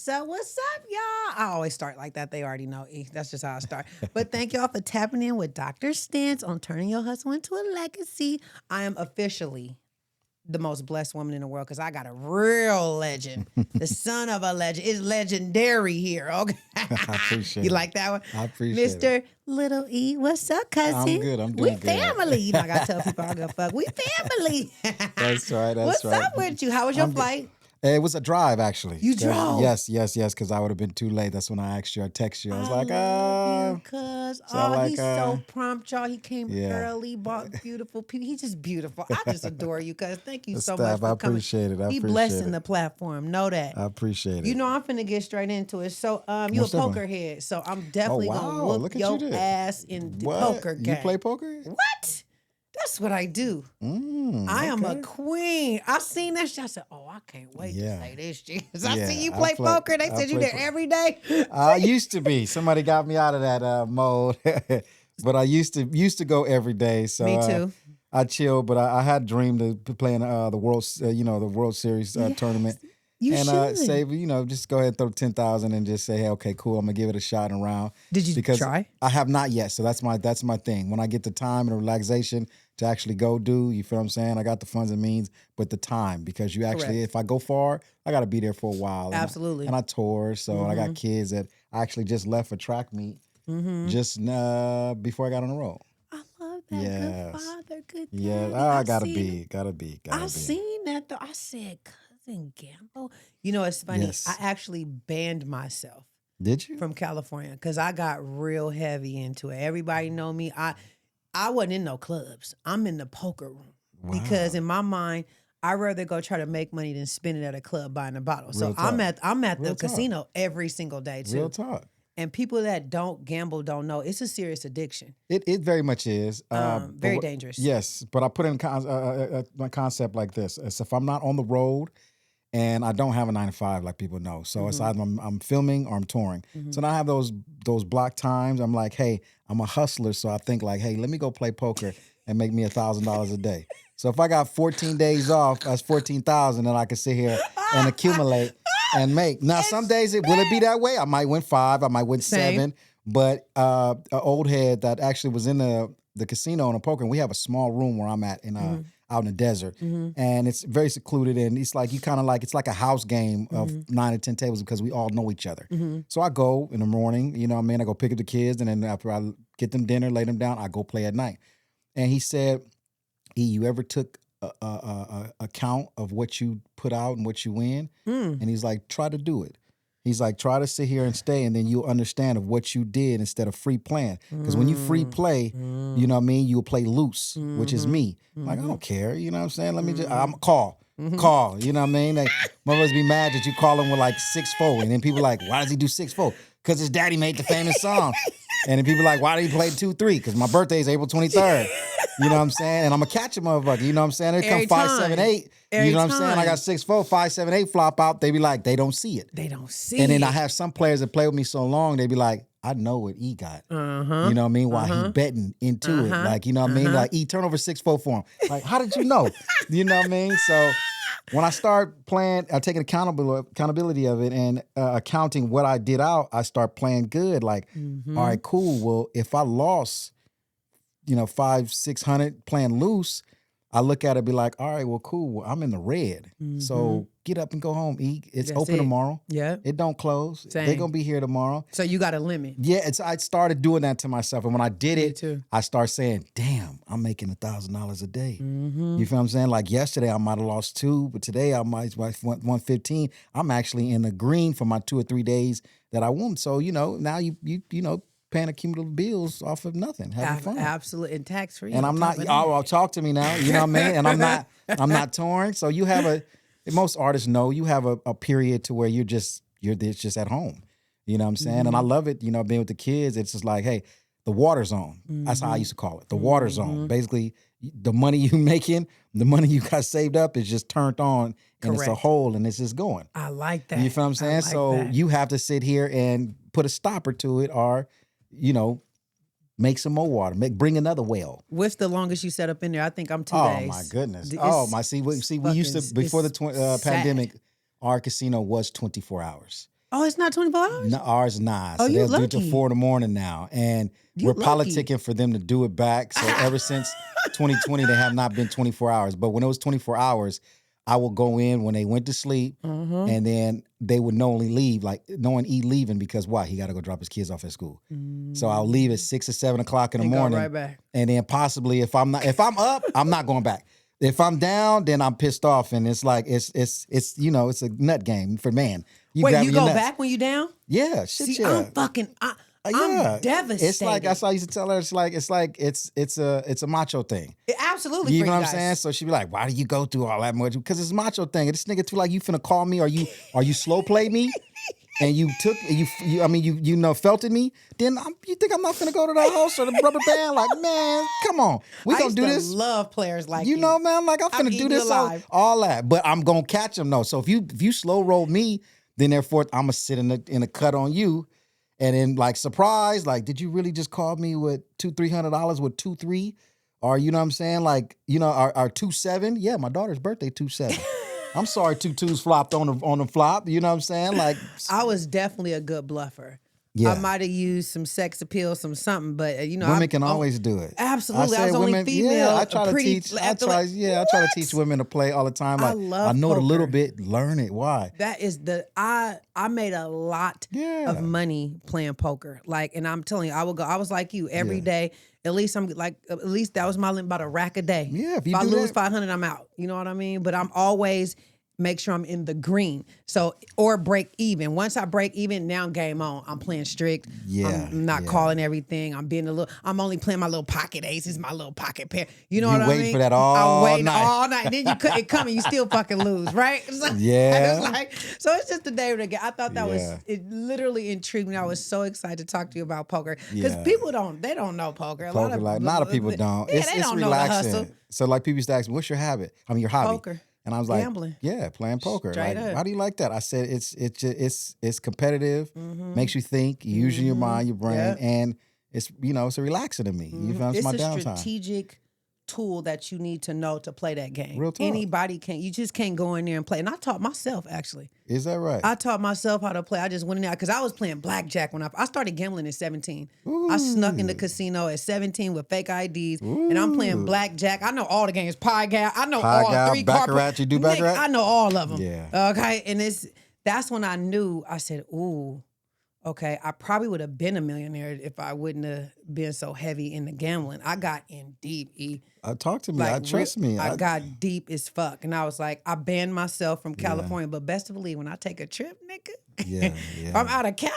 up? What's up, y'all? I always start like that. They already know. That's just how I start. But thank y'all for tapping in with Dr. Stance on Turning Your Hustle into a Legacy. I am officially the most blessed woman in the world because I got a real legend. The son of a legend. It's legendary here. Okay. I appreciate You it. like that one? I appreciate Mr. Lil E. What's up, cousin? I'm good. I'm We doing good. family. You know, I gotta tell people I go fuck. We family. That's right. What's up with you? How was your flight? It was a drive, actually. You drove? Yes, because I would have been too late. That's when I asked you. I texted you. I was like, love you, cuz. So like, he's so prompt, y'all. He came yeah. early, bought beautiful people. He's just beautiful. I just adore you, cuz. Thank you so Steph, much for I coming. appreciate it. I He appreciate blessing it. the platform. Know that. I appreciate it. You know, I'm finna get straight into it. So, you Most a definitely. poker head. So I'm definitely gonna wow. whoop Look at your you there. ass in the What? poker game. You play poker? What? That's what I do. I am a Okay. queen. I seen that shit. I said, "Oh, I can't wait to Yeah. say this shit." I Yeah, see you I play play- poker. They I said you play there po- every day. I used to be. Somebody got me out of that mode, but I used to go every day. So Me too. I chilled, but I had dreamed of playing the World Series tournament. You And should. save, just go ahead and throw 10,000 and just say, hey, okay, cool, I'm gonna give it a shot and round. Did you because try? I have not yet, so that's my thing. When I get the time and relaxation to actually go do, you feel what I'm saying? I got the funds and means, but the time, because you actually, Correct. if I go far, I got to be there for a while. Absolutely. And I tour, so I got kids that I actually just left for track meet just before I got on the road. I love that. Yes. Good father, good daddy. Yeah, I gotta seen- be. I seen that though. I said, cousin Gambo. You know, it's funny. Yes. I actually banned myself Did you? from California because I got real heavy into it. Everybody know me. I wasn't in no clubs. I'm in the poker room because in my mind, I'd rather go try to make money than spend it at a club buying a bottle. So Real I'm talk. at Real the talk. casino every single day too. Real talk. And people that don't gamble don't know it's a serious addiction. It very much is. Very but dangerous. Yes, but I put in my concept like this: as if I'm not on the road and I don't have a 9 to 5, like people know, so it's either I'm filming or I'm touring. So now I have those block times. I'm like, hey, I'm a hustler, so I think like, hey, let me go play poker and make me $1,000 a day. So if I got 14 days off, that's 14,000, and I can sit here and accumulate and make. Now some days will it be that way? I might win 5, I might win Same. 7. But an old head that actually was in the casino and the poker, and we have a small room where I'm at in out in the desert, and it's very secluded, and it's like it's like a house game of 9 or 10 tables because we all know each other. So I go in the morning, you know what I mean? I go pick up the kids, and then after I get them dinner, lay them down, I go play at night. And he said, "E, you ever took a count of what you put out and what you win?" And he's like, "Try to do it." He's like, try to sit here and stay, and then you'll understand of what you did instead of free playing. Because when you free play, you know what I mean, you'll play loose, which is me. Like, I don't care, you know what I'm saying? Let me just, I'm call, you know what I mean? Like, motherfuckers be mad that you call him with like 6-4, and then people like, why does he do 6-4? Because his daddy made the famous song. And then people like, why did he play 2-3? Because my birthday is April 23rd. You know what I'm saying? And I'm going to catch a motherfucker. You know what I'm saying? Here come Every 5, time. 7, 8. Every You know what I'm saying? I got time. 6-4, 5, 7, 8 flop out. They be like, they don't see it. They don't see And then it. I have some players that play with me so long, they be like, I know what E got. You know what I mean? While he betting into it. Like, you know what I mean? Like, E, turn over 6-4 for him. Like, how did you know? You know what I mean? So when I start playing, taking accountability of it and accounting what I did out, I start playing good. Like, all right, cool. Well, if I lost, 500-600 playing loose, I look at it and be like, all right, well, cool. Well, I'm in the red. So get up and go home, E. It's That's open it. tomorrow. Yeah. It don't close. Same. They're going to be here tomorrow. So you got a limit. Yeah, I started doing that to myself. And when I did it, too. I started saying, damn, I'm making $1,000 a day. You feel what I'm saying? Like yesterday, I might have lost 2, but today I might 115. I'm actually in the green for my 2 or 3 days that I won. So, now you paying accumulative bills off of nothing, having fun. Absolutely. And tax free. And I'm not, talk to me now, you know what I mean? And I'm not touring. So you have most artists know you have a period to where you're just at home. You know what I'm saying? And I love it, being with the kids. It's just like, hey, the water zone. That's how I used to call it. The water zone. Basically, the money you making, the money you got saved up is just turned on and it's a Correct. hole and it's just going. I like that. You feel what I'm saying? I like So that. you have to sit here and put a stopper to it or, make some more water. Bring another well. What's the longest you set up in there? I think I'm 2 Oh days. my goodness. It's See, we used to, before the sad. pandemic, our casino was 24 hours. Oh, it's not 24 hours? No, ours not. Oh, So you they'll do it till lucky. 4 in the morning now. And You we're lucky. politicking for them to do it back. So ever since 2020, they have not been 24 hours. But when it was 24 hours, I will go in when they went to sleep, and then they would knowingly leave, like knowing E leaving because why? He got to go drop his kids off at school. So I'll leave at 6 or 7 o'clock in the And go morning, right back. and then possibly if I'm up, I'm not going back. If I'm down, then I'm pissed off, and it's like it's it's a nut game for man. Wait, grabbing you your go nuts. back when you down? Yeah, shit, See, yeah. I'm devastated. It's like that's how I used to tell her. It's a macho thing. Absolutely, You for know you what guys. I'm saying? So she'd be like, "Why do you go through all that much?" Because it's a macho thing. And this nigga too like you finna call me? Are you slow play me? And you took you felted me? Then you think I'm not finna go to the house or the rubber band? Like, man, come on, we I gonna used do to this. love players like You know, man, like I'm finna do eating this you alive. all that, but I'm gonna catch them though. So if you slow roll me, then therefore I'm gonna sit in a cut on you, and then like surprise, like did you really just call me with $200-$300 with 2-3, or you know what I'm saying, like our 2-7? Yeah, my daughter's birthday 2-7. I'm sorry, 2-2s flopped on the flop. You know what I'm saying? Like I was definitely a good bluffer. Yeah. I might have used some sex appeal, some something, but women can always do it. Absolutely, I say was only women, female. Yeah, I try to teach. I try to What? teach women to play all the time. I Like love know it a little poker. bit, learn it. Why? That is I made a lot Yeah. of money playing poker. Like, and I'm telling you, I was like you every Yeah. day. At least that was my limit, about a rack a day. Yeah, if If you I do lose that- 500, I'm out. You know what I mean? But I'm always make sure I'm in the green. So, or break even. Once I break even, now game on. I'm playing strict. Yeah, I'm not yeah. calling everything. I'm only playing my little pocket aces, my little pocket pair. You know You what I waiting mean? for that all I'm waiting night. all night. And then it come and you still fucking lose, right? It's like, Yeah. it's like, so it's just the day of the game. I thought that Yeah. it literally intrigued me. I was so excited to talk to you about poker. Because Yeah. people don't know poker. A lot of people don't. Yeah, It's they don't know the hustle. relaxing. So like people used to ask me, "What's your habit? I mean, your hobby?" Poker. And I was like, Gambling. "Yeah, playing poker." Straight Like, up. why do you like that? I said, "It's competitive, makes you think, you're using your mind, your brain, Yep. and it's it's a relaxing to me. You feel? It's It's my a downtime." strategic tool that you need to know to play that game. Real talk. Anybody can. You just can't go in there and play. And I taught myself, actually. Is that right? I taught myself how to play. I just went in there because I was playing blackjack when I started gambling at 17. I snuck in the casino at 17 with fake IDs, and I'm playing blackjack. I know all the games. Pie Gal. I know Pie all Gal, three Baccarat, carpet. you do Nick, Baccarat? I know all of them. Yeah. Okay, and that's when I knew. I said, "Ooh, okay." I probably would have been a millionaire if I wouldn't have been so heavy in the gambling. I got in deep. Talk to me. I trust me. I got deep as fuck, and I was like, I banned myself from California. But best to believe, when I take a trip, nigga, Yeah, if I'm out of Cali,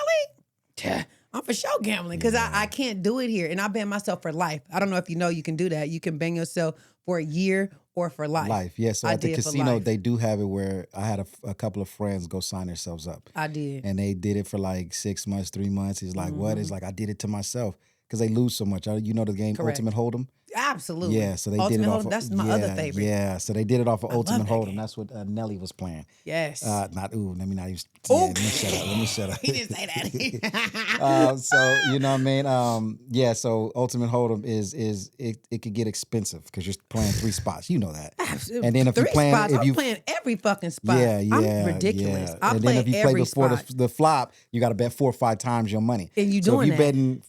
I'm for sure gambling because I can't do it here, and I ban myself for life. I don't know if you know you can do that. You can ban yourself for a year or for life. Yeah. So I at the did for casino, life. they do have it where I had a couple of friends go sign themselves up. I did. And they did it for like 6 months, 3 months. He's like, what? It's like, I did it to myself because they lose so much. You know the game Correct. Ultimate Hold'em? Absolutely. Yeah, so they Ultimate did it Hold'em, off. that's my other favorite. Yeah, so they did it off of Ultimate that Hold'em. game. That's what Nelly was playing. Yes. Let me not even. Ooh. Yeah, let me shut up. Let me shut up. He didn't say that. So you know what I mean. Yeah. So Ultimate Hold'em is it could get expensive because you're playing 3 spots. You know that. And then if you're 3 playing, spots, if I'm you playing every fucking spot. yeah, I'm ridiculous. yeah. I And play then if you play every before spot. the flop, you got to bet 4 or 5 times your money. And you so doing if you that. betting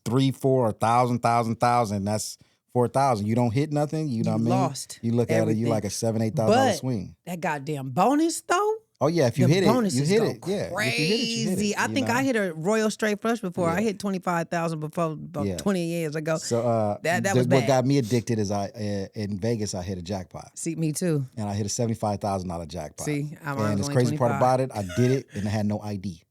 3, 4, 1,000, that's 4,000. You don't hit nothing. You know what I mean? Lost You look at it, everything. you like a $7,000-$8,000 But swing. that goddamn bonus though. Oh yeah, if you The hit it, bonuses you hit go it. Yeah, crazy. if you hit it, you hit it, I you think know? I hit a royal straight flush before. I Yeah. hit 25,000 before about Yeah. 20 years ago. So that was what bad. got me addicted is in Vegas I hit a jackpot. See, me too. And I hit a $75,000 jackpot. See, I was and the only crazy part 25. about it, I did it and I had no ID.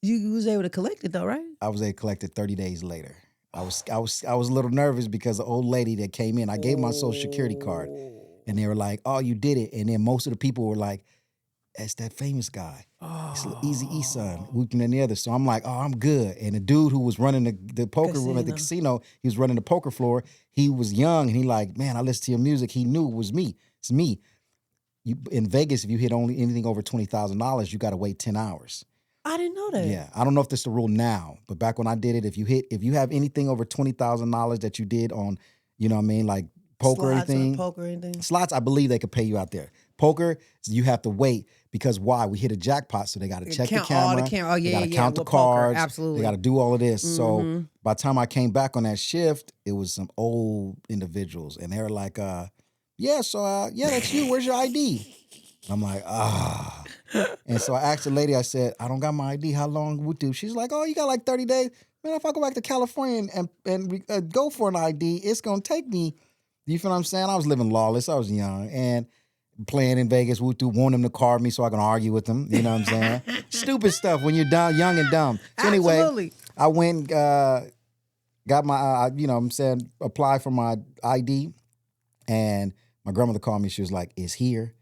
You was able to collect it though, right? I was able to collect it 30 days later. I was a little nervous because the old lady that came in, I gave my social security card, and they were like, "Oh, you did it." And then most of the people were like, "That's that famous guy. It's Lil Eazy-E son." Whooping and the other. So I'm like, "Oh, I'm good." And the dude who was running the poker room at the casino, he was running the poker floor. He was young, and he like, "Man, I listened to your music." He knew it was me. It's me. In Vegas, if you hit only anything over $20,000, you got to wait 10 hours. I didn't know that. Yeah, I don't know if that's the rule now, but back when I did it, if you have anything over $20,000 that you did on, you know what I mean, like poker or Slots or anything, poker or anything. slots, I believe they could pay you out there. Poker, you have to wait because why? We hit a jackpot, so they got to check the Count all camera. the camera. Oh, They yeah, got to yeah, count the with poker, cards. absolutely. They got to do all of this. So by the time I came back on that shift, it was some old individuals, and they were like, "Yeah, so yeah, that's you. Where's your ID?" I'm like, ah. And so I asked the lady, I said, I don't got my ID. How long would do? She's like, oh, you got like 30 days. Man, if I go back to California and go for an ID, it's going to take me. You feel what I'm saying? I was living lawless. I was young and playing in Vegas. Woot want them to card me so I can argue with them. You know what I'm saying? Stupid stuff when you're young and dumb. So anyway, Absolutely. I went, got my, you know what I'm saying, applied for my ID. And my grandmother called me. She was like, it's here.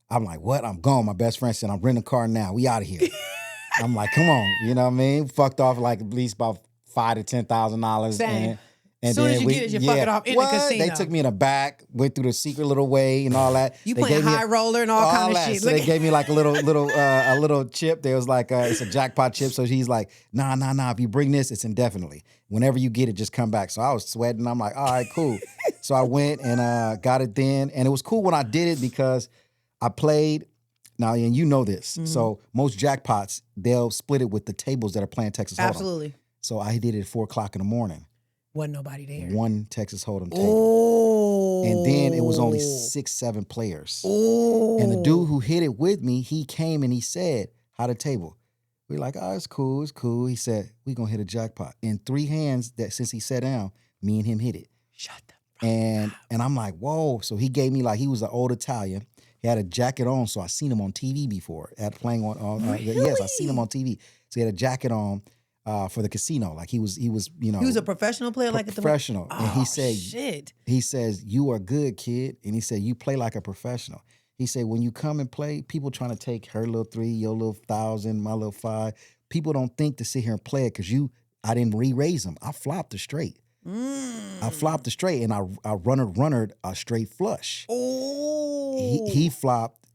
I'm like, what? I'm gone. My best friend said, I'm renting a car now. We out of here. I'm like, come on. You know what I mean? Fucked off like at least about $5,000 to $10,000. Same. And As soon then as you get it, you fuck it off in the casino. They took me in the back, went through the secret little way and all that. You they playing gave me high roller and all kind of that. shit. So they gave me like a little chip. There was like it's a jackpot chip. So he's like, nah. If you bring this, it's indefinitely. Whenever you get it, just come back. So I was sweating. I'm like, all right, cool. So I went and got it then, and it was cool when I did it because I played. Now, and you know this. So most jackpots, they'll split it with the tables that are playing Texas Hold'em. Absolutely. So I did it at 4:00 in the morning. Wasn't nobody there. One Texas Hold'em table. Oh. And then it was only 6, 7 players. Oh. And the dude who hit it with me, he came and he said, how the table? We're like, oh, it's cool. He said, we gonna hit a jackpot. In 3 hands, that since he sat down, me and him hit it. Shut the And I'm like, whoa. So he gave me like, he was an old Italian. He had a jacket on, so I seen him on TV before. Playing on Really? Yes, I seen him on TV. So he had a jacket on for the casino. Like he was, you know. He was a professional player, like professional. And he said, shit. He says, you are good, kid. And he said, you play like a professional. He said, when you come and play, people trying to take her little 3, your little 1,000, my little 5. People don't think to sit here and play it because I didn't re-raise them. I flopped a straight. I flopped a straight and I runnered a straight flush. Oh. He flopped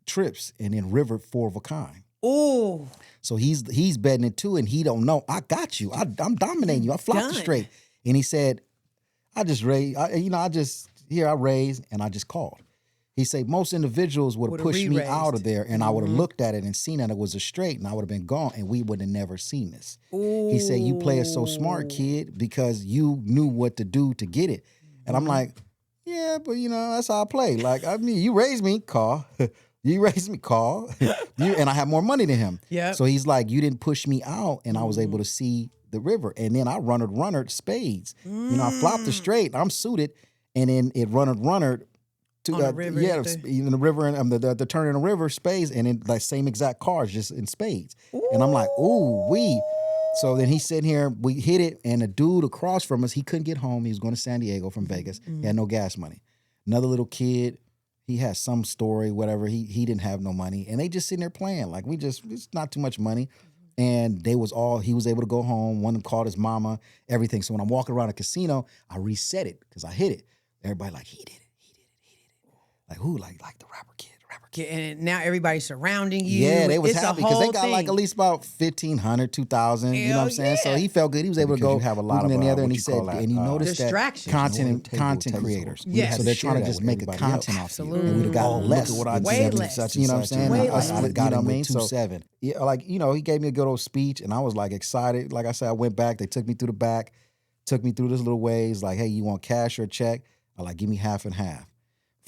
trips and then rivered 4 of a kind. Oh. So he's betting it too, and he don't know. I got you. I'm dominating you. I flopped the straight. And he said, I just raised, I raised and I just called. He said, most individuals would have pushed me out of there and I would have looked at it and seen that it was a straight and I would have been gone and we would have never seen this. Ooh. He said, you play it so smart, kid, because you knew what to do to get it. And I'm like, yeah, but that's how I play. Like, I mean, you raised me, call. You raised me, call. And I have more money than him. Yeah. So he's like, you didn't push me out and I was able to see the river. And then I runnered spades. I flopped the straight. I'm suited. And then it runnered. To, the river, in the river and the turn in the river, spades, and in like same exact cards, just in spades. Ooh. And I'm like, ooh, wee. So then he's sitting here, we hit it, and the dude across from us, he couldn't get home. He was going to San Diego from Vegas. He had no gas money. Another little kid, he had some story, whatever. He didn't have no money, and they just sitting there playing like it's not too much money. And he was able to go home. One called his mama, everything. So when I'm walking around a casino, I reset it because I hit it. Everybody like, he did it. Like who? Like the rapper kid. And now everybody's surrounding you. Yeah, they was happy because they got like at least about 1,500, 2,000. You know what I'm saying? So he felt good. He was able to go. You have a lot of in the other, and he what you said, call that, and you noticed that distractions. content creators. Yes. So they're trying to Share just that make with a everybody content else. off you. Absolutely. And we'd have gotten less. Look at what I Way did. less. Such You know what I'm saying? Way I less. would have got got him him with with 2.7. Yeah, like he gave me a good old speech, and I was like excited. Like I said, I went back. They took me through the back, took me through this little ways. Like, hey, you want cash or a check? I like, give me half and half.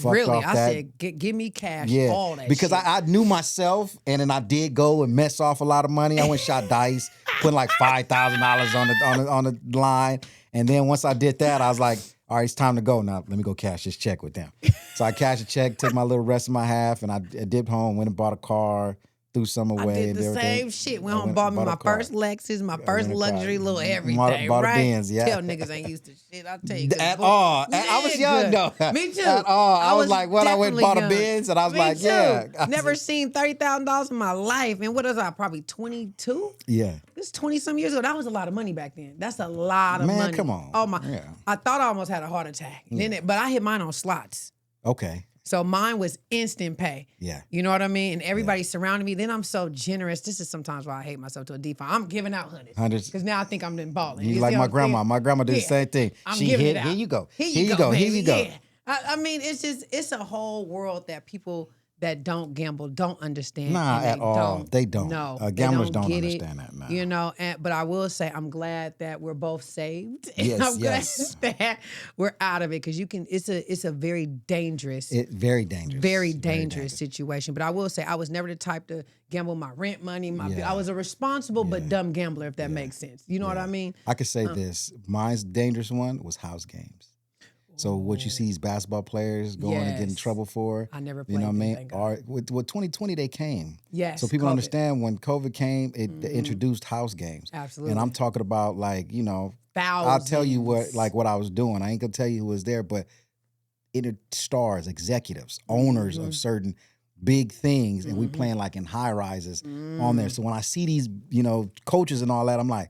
Really? I said, give me cash, all that because shit. I knew myself, and then I did go and mess off a lot of money. I went shot dice, put like $5,000 on the line, and then once I did that, I was like, all right, it's time to go now. Let me go cash this check with them. So I cashed a check, took my little rest of my half, and I dipped home, went and bought a car, threw some away. I did and the everything. same shit. Went home and bought me my first Lexus, my first went and luxury little everything, bought a right? Benz, yeah. Tell niggas ain't used to shit. I'll tell you. At all. I was young, though. Me too. At all. I was like, what? I went and bought a definitely Benz, and I was Me like, too. yeah. Never seen $30,000 in my life. And what is I? Probably 22? Yeah. This 20-some years ago. That was a lot of money back then. That's a lot of Man, money. come on. Oh, my. Yeah. I thought I almost had a heart attack. But I hit mine on slots. Okay. So mine was instant pay. Yeah. You know what I mean? And everybody surrounded me. Then I'm so generous. This is sometimes why I hate myself to a default. I'm giving out hundreds. Because now I think I'm in balling. You like see my what I'm grandma. saying? My grandma did the same thing. I'm She giving hit, it out. here you go. Here you go. Here you go. Yeah. I mean, it's a whole world that people that don't gamble don't understand. Nah, and at all. don't They don't. know. Gamblers They don't get it. understand that. Nah. You know, but I will say I'm glad that we're both saved. And Yes, I'm glad yes. that we're out of it because you can. It's a very dangerous, Very dangerous. very dangerous situation. But I will say I was never the type to gamble my rent money. I was a responsible but dumb gambler, if that makes sense. You know what I mean? I could say this. Mine's dangerous one was house games. So what you see these basketball players going and get in trouble for. I never You know played what I them, mean? thank God. Or with 2020 they came. Yes, So people COVID. understand when COVID came, it introduced house games. Absolutely. And I'm talking about I'll tell you Thousands. what I was doing. I ain't gonna tell you who was there, but stars, executives, owners of certain big things, and we playing like in high rises on there. So when I see these, coaches and all that, I'm like,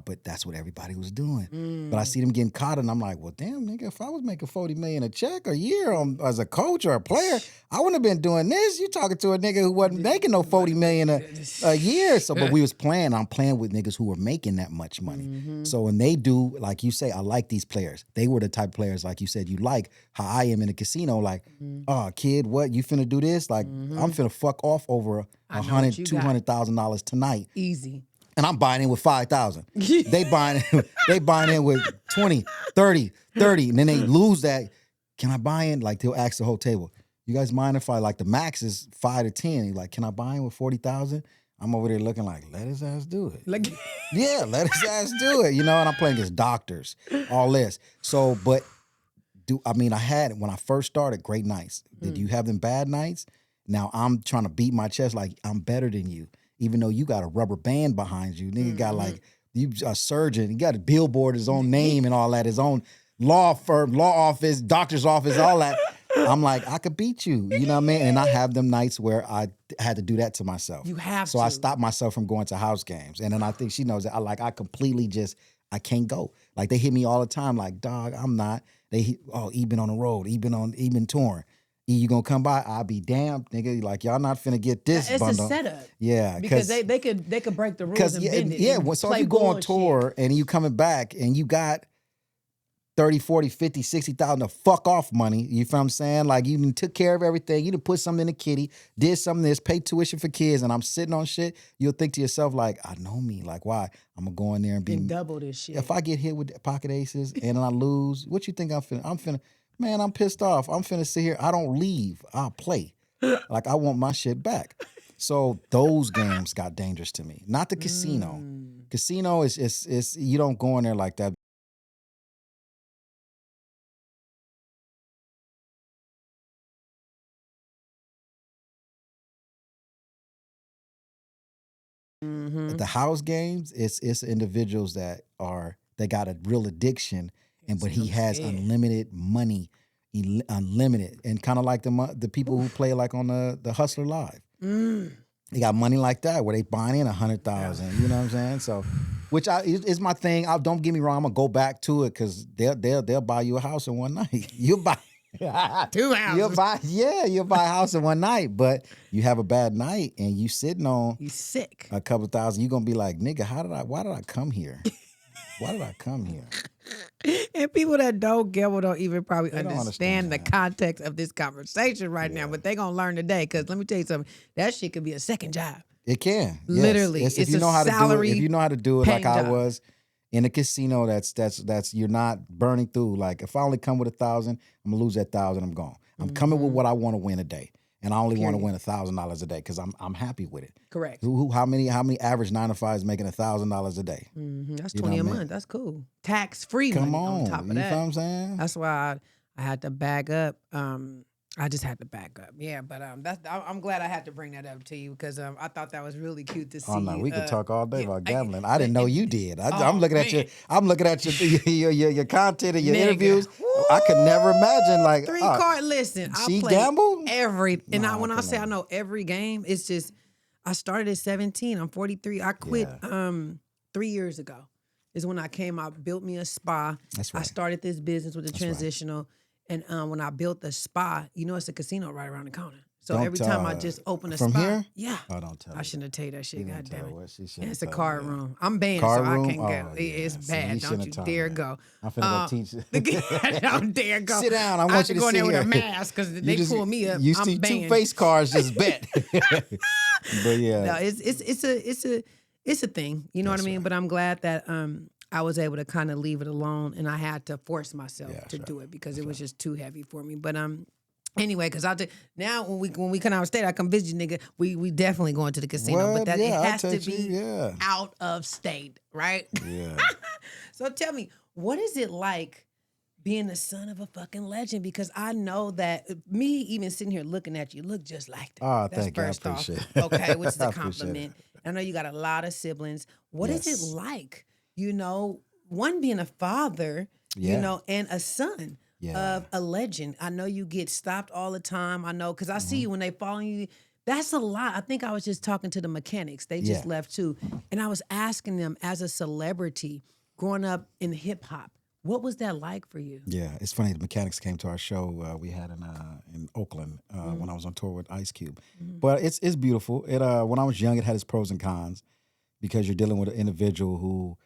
but that's what everybody was doing. But I see them getting caught, and I'm like, well, damn, nigga, if I was making $40 million a check a year as a coach or a player, I wouldn't have been doing this. You talking to a nigga who wasn't making no $40 million a year. So, but we was playing. I'm playing with niggas who were making that much money. So when they do, like you say, I like these players. They were the type of players, like you said, you like how I am in a casino. Like, kid, what you finna do this? Like, I'm finna fuck off over $100,000, $200,000 tonight. Easy. And I'm buying in with 5,000. They buying in with 20, 30, and then they lose that. Can I buy in? Like they'll ask the whole table, you guys mind if I, like the max is 5 to 10. He's like, can I buy in with 40,000? I'm over there looking like, let his ass do it. Yeah, let his ass do it. And I'm playing against doctors, all this. So, but I had, when I first started, great nights. Did you have them bad nights? Now I'm trying to beat my chest like I'm better than you. Even though you got a rubber band behind you. Nigga got like, you a surgeon. He got a billboard, his own name and all that, his own law firm, law office, doctor's office, all that. I'm like, I could beat you. You know what I mean? And I have them nights where I had to do that to myself. You have so to. I stopped myself from going to house games. And then I think she knows that I completely I can't go. Like they hit me all the time like, dog, I'm not. E been on the road. E been touring. You gonna come by? I'll be damned, nigga. Like y'all not finna get this it's bundle. a setup. Yeah, because they could break the rules and bend it. Yeah, so if you go on bullshit. tour and you coming back and you got 30, 40, 50, 60,000 of fuck off money, you feel what I'm saying? Like you done took care of everything, you done put something in the kitty, did something this, paid tuition for kids, and I'm sitting on shit, you'll think to yourself like, I know me. Like why? I'm gonna go in there and be double this shit. If I get hit with pocket aces and I lose, what you think I'm finna? Man, I'm pissed off. I'm finna sit here. I don't leave. I'll play. Like I want my shit back. So those games got dangerous to me. Not the casino. Casino is you don't go in there like that. The house games, it's individuals that got a real addiction, but he has unlimited money. Unlimited, and kind of like the people who play like on the Hustler Live. They got money like that where they buying in 100,000. You know what I'm saying? So, which is my thing. Don't get me wrong. I'm gonna go back to it because they'll buy you a house in one night. You'll buy 2 houses. You'll buy a house in one night, but you have a bad night and you sitting on you sick a couple thousand. You're gonna be like, nigga, why did I come here? Why did I come here? And people that don't gamble don't even probably understand the context of this conversation right now, but they gonna learn today. Because let me tell you something, that shit could be a second job. It can, literally. Yes. It's if you know how to do it, if you know how to do it, like I job. was in a casino, that's you're not burning through. Like if I only come with 1,000, I'm gonna lose that 1,000. I'm gone. I'm coming with what I want to win a day. And I only want to win $1,000 a day because I'm happy with it. Correct. How many average 9 to 5s making $1,000 a day? That's 20 a month. That's cool. Tax free money on top of that. You know what I'm saying? That's why I had to back up. I just had to back up. Yeah, but I'm glad I had to bring that up to you because I thought that was really cute to see. Oh no, we could talk all day about gambling. I but didn't know you did. I'm looking at your content and your interviews. Woo! I could never imagine like 3-card. Listen, she I play gamble every, and Nah, when I say I know every game, it's just I started at 17. I'm 43. I quit 3 years ago. Is when I came. I built me a spa. That's right. I started this business with the transitional. And when I built the spa, it's a casino right around the corner. So every time I just open a from spot, here? yeah. Oh, don't tell I me. shouldn't have tell you that shit. Didn't God tell damn her it. what she should And have it's a told card me. room. I'm banned, Card so I room? can't go. Oh, It's yeah. See, bad. you Don't shouldn't you have told dare me. go. I'm finna go teach. Don't dare go. Sit down. I have want to you to go in sit there with here. a mask because they just, pull me up. You I'm see two banned. face cards, just bet. But yeah. No, it's a thing. You know what I That's mean? right. But I'm glad that I was able to kind of leave it alone, and I had to force myself Yeah, to that's do right. it because it was just too heavy for me. But anyway, because now when we come out of state, I come visit you, nigga. We definitely going to the casino, What? but that Yeah, it I'll has to take be you. Yeah. out of state, right? Yeah. So tell me, what is it like being the son of a fucking legend? Because I know that me even sitting here looking at you look just like that. Oh, That's thank you. I first off, appreciate it. okay, which is a I appreciate compliment. it. I know you got a lot of siblings. What is it Yes. like, one being a father, Yeah. and a son Yeah. of a legend? I know you get stopped all the time. I know because I see you when they follow you. That's a lot. I think I was just talking to the mechanics. They just Yeah. left too. And I was asking them, as a celebrity growing up in hip hop, what was that like for you? Yeah, it's funny. The Mechanics came to our show we had in Oakland when I was on tour with Ice Cube. But it's beautiful. It when I was young, it had its pros and cons because you're dealing with an individual who,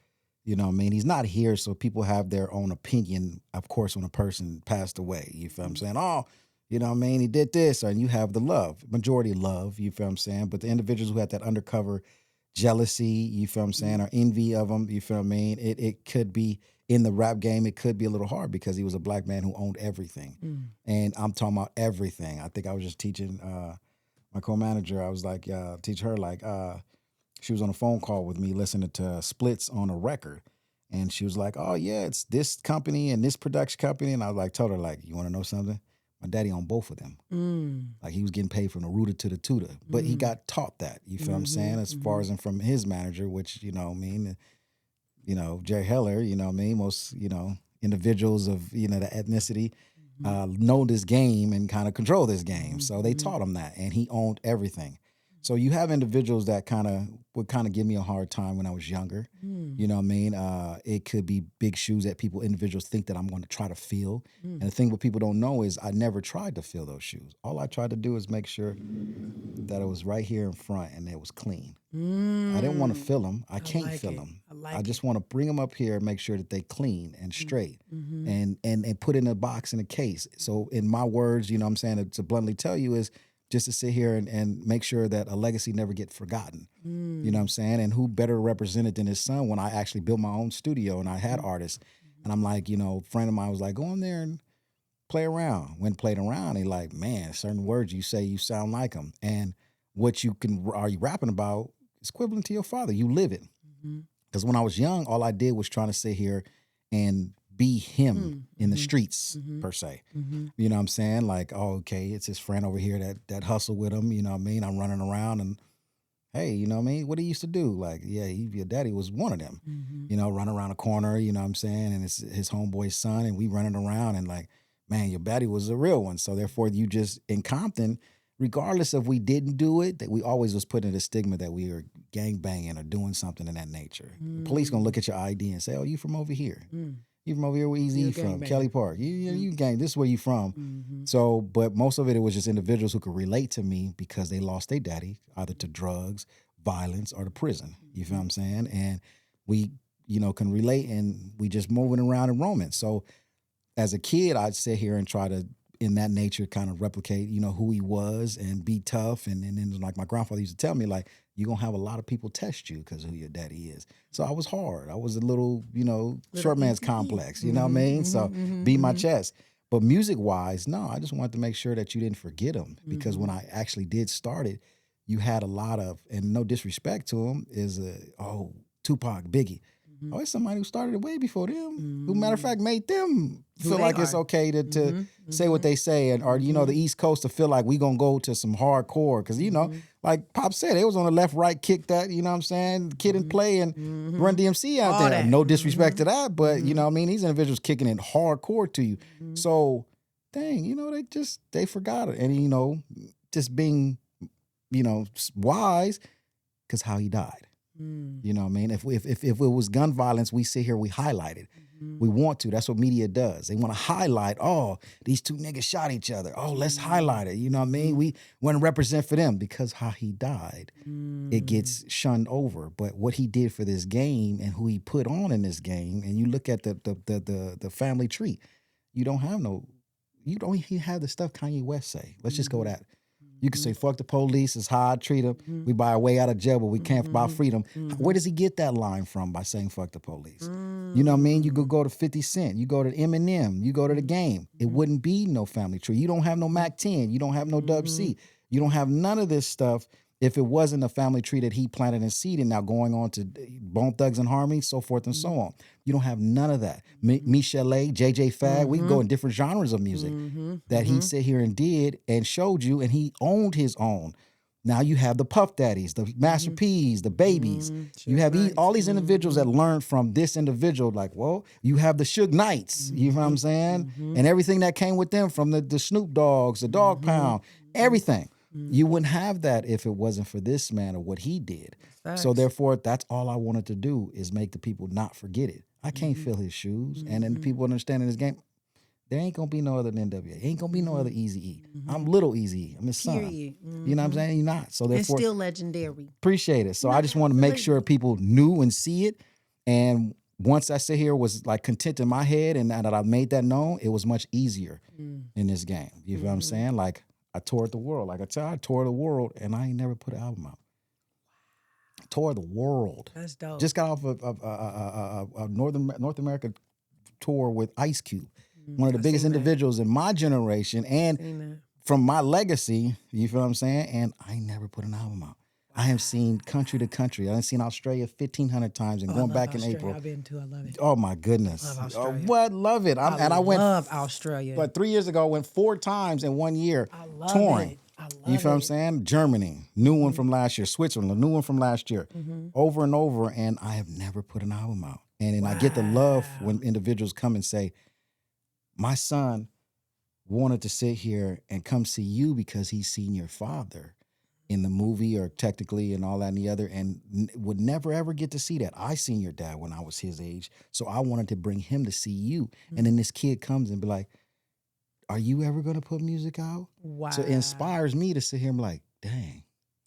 he's not here, so people have their own opinion. Of course, when a person passed away, you feel what I'm saying? Oh, he did this, and you have the love, majority love. You feel what I'm saying? But the individuals who had that undercover jealousy, you feel what I'm saying, or envy of them, you feel what I mean? It could be in the rap game, it could be a little hard because he was a black man who owned everything. And I'm talking about everything. I think I was just teaching my co-manager, I was like, teach her, like, she was on a phone call with me listening to splits on a record. And she was like, oh, yeah, it's this company and this production company. And I was like, told her, like, you want to know something? My daddy owned both of them. Like, he was getting paid from the rooter to the tutor. But he got taught that, you feel what I'm saying? As far as from his manager, which, Jerry Heller, most, individuals of, the ethnicity know this game and kind of control this game. So they taught him that, and he owned everything. So you have individuals that would give me a hard time when I was younger. You know what I mean? It could be big shoes that individuals think that I'm going to try to fill. And the thing what people don't know is I never tried to fill those shoes. All I tried to do is make sure that it was right here in front and it was clean. I didn't want to fill them. I can't like fill it. them. I I just want to bring them up here and make sure that they clean and straight and put in a box in a case. So in my words, you know what I'm saying, to bluntly tell you is just to sit here and make sure that a legacy never get forgotten. You know what I'm saying? And who better represented than his son when I actually built my own studio and I had artists. And I'm like, a friend of mine was like, go in there and play around. When played around, he like, man, certain words you say, you sound like him. And what are you rapping about is equivalent to your father. You live it. Because when I was young, all I did was trying to sit here and be him in the streets, per se. You know what I'm saying? Like, oh, okay, it's his friend over here that hustle with him. You know what I mean? I'm running around and, hey, you know what I mean? What he used to do? Like, yeah, your daddy was one of them. Running around a corner, you know what I'm saying? And it's his homeboy's son, and we running around and like, man, your daddy was a real one. So therefore, you just, in Compton, regardless if we didn't do it, that we always was putting a stigma that we were gang banging or doing something in that nature. The police gonna look at your ID and say, oh, you from over here. You from over here where Eazy-E from, Kelly Park. You gang, this is where you from. So, but most of it was just individuals who could relate to me because they lost their daddy, either to drugs, violence, or to prison. You feel what I'm saying? And we, can relate, and we just moving around and roaming. So as a kid, I'd sit here and try to, in that nature, kind of replicate, who he was and be tough. And then like my grandfather used to tell me, like, you're going to have a lot of people test you because of who your daddy is. So I was hard. I was a little, short man's complex, you know what I mean? So beat my chest. But music-wise, no, I just wanted to make sure that you didn't forget him. Because when I actually did start it, you had a lot of, and no disrespect to him, Tupac, Biggie. Oh, it's somebody who started it way before them. Who, matter of fact, made them feel like it's okay to say what they say. And or, the East Coast to feel like we going to go to some hardcore. Because, like Pop said, they was on the left, right, kick that, you know what I'm saying? Kid and Play and Run DMC out All there. that. No disrespect to that, but, you know what I mean? These individuals kicking it hardcore to you. So, dang, they forgot it. And, just being, wise, because how he died. You know what I mean? If it was gun violence, we sit here, we highlight it. We want to. That's what media does. They want to highlight, oh, these two niggas shot each other. Oh, let's highlight it. You know what I mean? We want to represent for them because how he died, it gets shunned over. But what he did for this game and who he put on in this game, and you look at the family tree, you don't even have the stuff Kanye West say. Let's just go with that. You can say, fuck the police, it's how I treat them. We buy our way out of jail, but we can't buy freedom. Where does he get that line from by saying fuck the police? You know what I mean? You could go to 50 Cent, you go to Eminem, you go to the game. It wouldn't be no family tree. You don't have no Mac 10, you don't have no Dub C. You don't have none of this stuff if it wasn't a family tree that he planted and seeded, now going on to Bone Thugs and Harmony, so forth and so on. You don't have none of that. Michelle A, JJ Fad, we can go in different genres of music that he sit here and did and showed you, and he owned his own. Now you have the Puff Daddies, the Master P's, the Babies. You have all these individuals that learned from this individual. Like, well, you have the Suge Knights, you know what I'm saying? And everything that came with them from the Snoop Dogs, the Dog Pound, everything. You wouldn't have that if it wasn't for this man or what he did. So therefore, that's all I wanted to do is make the people not forget it. I can't fill his shoes. And then the people understanding this game, there ain't gonna be no other than NWA. Ain't gonna be no other Eazy-E. I'm Lil Eazy-E. I'm his son. You know what I'm saying? You're not. So therefore, and still legendary. Appreciate it. So I just want to make sure people knew and see it. And once I sit here was like content in my head and that I made that known, it was much easier in this game. You know what I'm saying? Like I toured the world. Like I tell you, I toured the world and I ain't never put an album out. Toured the world. That's dope. Just got off a North America tour with Ice Cube. One of the biggest individuals in my generation and from my legacy, you feel what I'm saying? And I ain't never put an album out. I have seen country to country. I've seen Australia 1,500 times and going back in April. I've been to. I love it. Oh my goodness. Love Australia. What? Love it. I went. Love Australia. But 3 years ago, I went 4 times in 1 year touring. I love You feel what I'm saying? Germany, new one from last year. Switzerland, new one from last year. Over and over, and I have never put an album out. And then I get the love when individuals come and say, my son wanted to sit here and come see you because he's seen your father in the movie or technically and all that and the other and would never ever get to see that. I seen your dad when I was his age, so I wanted to bring him to see you. And then this kid comes and be like, are you ever going to put music out? Wow. So it inspires me to sit here and be like, dang,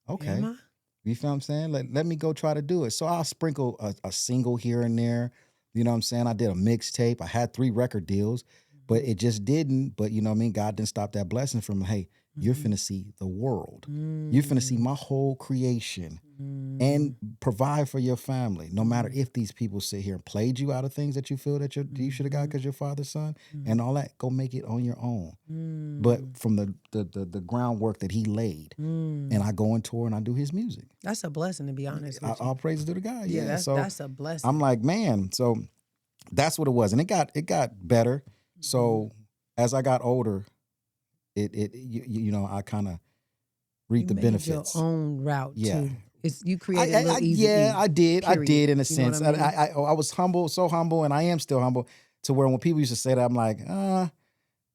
okay. You feel what I'm saying? Let me go try to do it. So I'll sprinkle a single here and there. You know what I'm saying? I did a mixtape. I had 3 record deals, but it just didn't. But you know what I mean? God didn't stop that blessing from, hey, you're finna see the world. You're finna see my whole creation and provide for your family. No matter if these people sit here and played you out of things that you feel that you should have got because your father's son and all that, go make it on your own. But from the groundwork that he laid, and I go on tour and I do his music. That's a blessing, to be honest. All praises to the God. Yeah, that's a blessing. I'm like, man, so that's what it was. And it got better. So as I got older, you know, I kind of reaped the benefits. Your own route too. You created Lil Eazy-E. Yeah, I did. Period. I did in a sense. I mean? I was humble, so humble, and I am still humble to where when people used to say that, I'm like,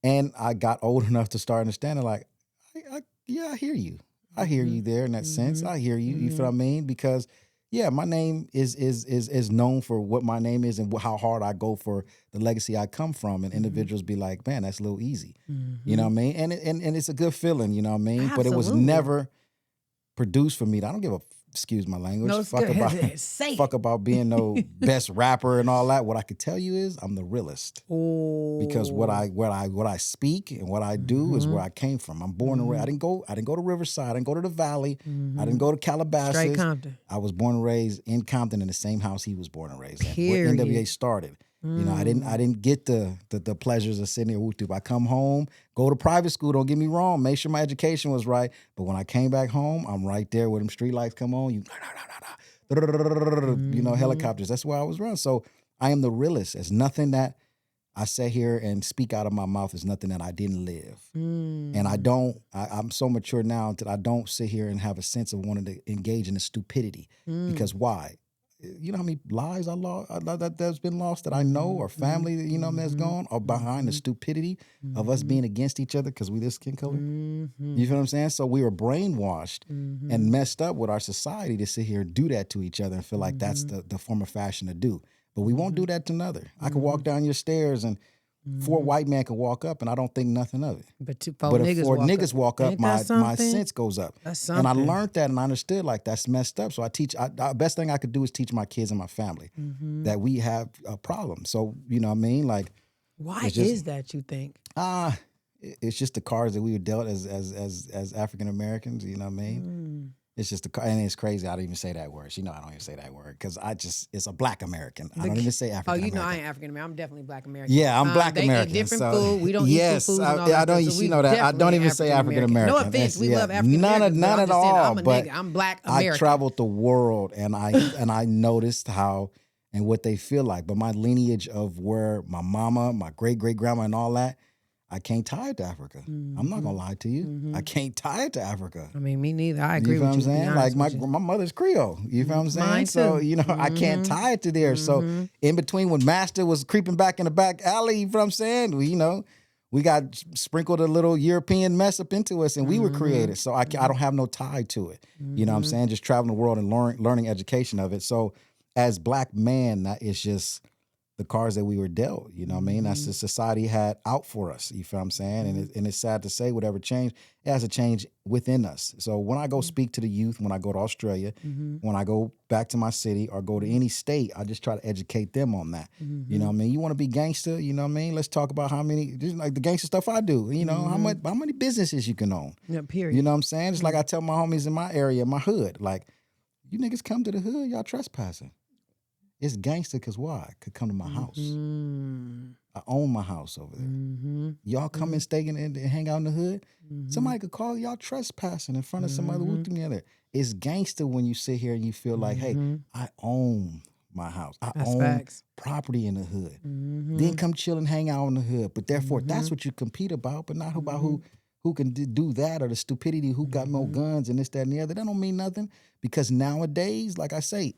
and I got old enough to start understanding, like, I hear you. I hear you there in that sense. I hear you. You feel what I mean? Because yeah, my name is known for what my name is and how hard I go for the legacy I come from. And individuals be like, man, that's Lil Eazy. You know what I mean? And it's a good feeling, you know what I mean? Absolutely. But it was never produced for me. I don't give a excuse my language. No, fuck about being no best rapper and all that. What I could tell you is I'm the realest. Because what I speak and what I do is where I came from. I'm born and raised. I didn't go to Riverside. I didn't go to the Valley. I didn't go to Calabasas. Straight Compton. I was born and raised in Compton in the same house he was born and raised in. Period. Where NWA started. You know, I didn't get the pleasures of sitting there. Whoop, I come home, go to private school. Don't get me wrong. Make sure my education was right. But when I came back home, I'm right there with them street lights come on. You know, helicopters. That's where I was run. So I am the realest. It's nothing that I sit here and speak out of my mouth. Is nothing that I didn't live. And I'm so mature now that I don't sit here and have a sense of wanting to engage in the stupidity. Because why? you know how many lives I lost that's been lost that I know, or family, you know, that's gone, or behind the stupidity of us being against each other because we this skin color. You feel what I'm saying? So we were brainwashed and messed up with our society to sit here and do that to each other and feel like that's the form of fashion to do. But we won't do that to another. I could walk down your stairs and 4 white men could walk up and I don't think nothing of it. But if If 4 niggas walk up, ain't that my something? sense goes up. That's And I something. learned that and I understood like that's messed up. So I teach, the best thing I could do is teach my kids and my family that we have a problem. So, you know what I mean? Like, Why it's just- is that, you think? it's just the cards that we were dealt as African Americans, you know what I mean? It's just and it's crazy. I don't even say that word. You know, I don't even say that word because it's a Black American. I don't even say African American. Oh, you know I ain't African American. I'm definitely Black American. Yeah, I'm Black they American. Eat different so, food. We don't yes, eat food. And all I that don't. stuff, so You know that. I don't even say African American. No offense, we love African None Americans. at all. I'm a but nigga. I'm Black American. I traveled the world and I noticed how and what they feel like. But my lineage of where my mama, my great grandma, and all that. I can't tie it to Africa. I'm not gonna lie to you. I can't tie it to Africa. I mean, me neither. I agree You feel with what I'm saying? Like my mother's Creole. You feel what I'm saying? Mine So, too. you know, I can't tie it to there. So in between when Master was creeping back in the back alley, you feel what I'm saying? We got sprinkled a little European mess up into us and we were created. So I don't have no tie to it. You know what I'm saying? Just traveling the world and learning education of it. So as Black man, that is just the cards that we were dealt, you know what I mean? That's the society had out for us, you feel what I'm saying? And it's sad to say whatever changed, it has to change within us. So when I go speak to the youth, when I go to Australia, when I go back to my city or go to any state, I just try to educate them on that. You know what I mean? You want to be gangster, you know what I mean? Let's talk about how many, just like the gangster stuff I do, you know, how many businesses you can own. Yeah, period. You know what I'm saying? It's like I tell my homies in my area, my hood, like, you niggas come to the hood, y'all trespassing. It's gangster because why? Could come to my house. I own my house over there. Y'all come and stay and hang out in the hood. Somebody could call y'all trespassing in front of somebody whooping together. It's gangster when you sit here and you feel like, hey, I own my house. That's own facts. property in the hood. Then come chill and hang out in the hood. But therefore, that's what you compete about, but not about who can do that or the stupidity, who got more guns and this, that, and the other. That don't mean nothing because nowadays, like I say,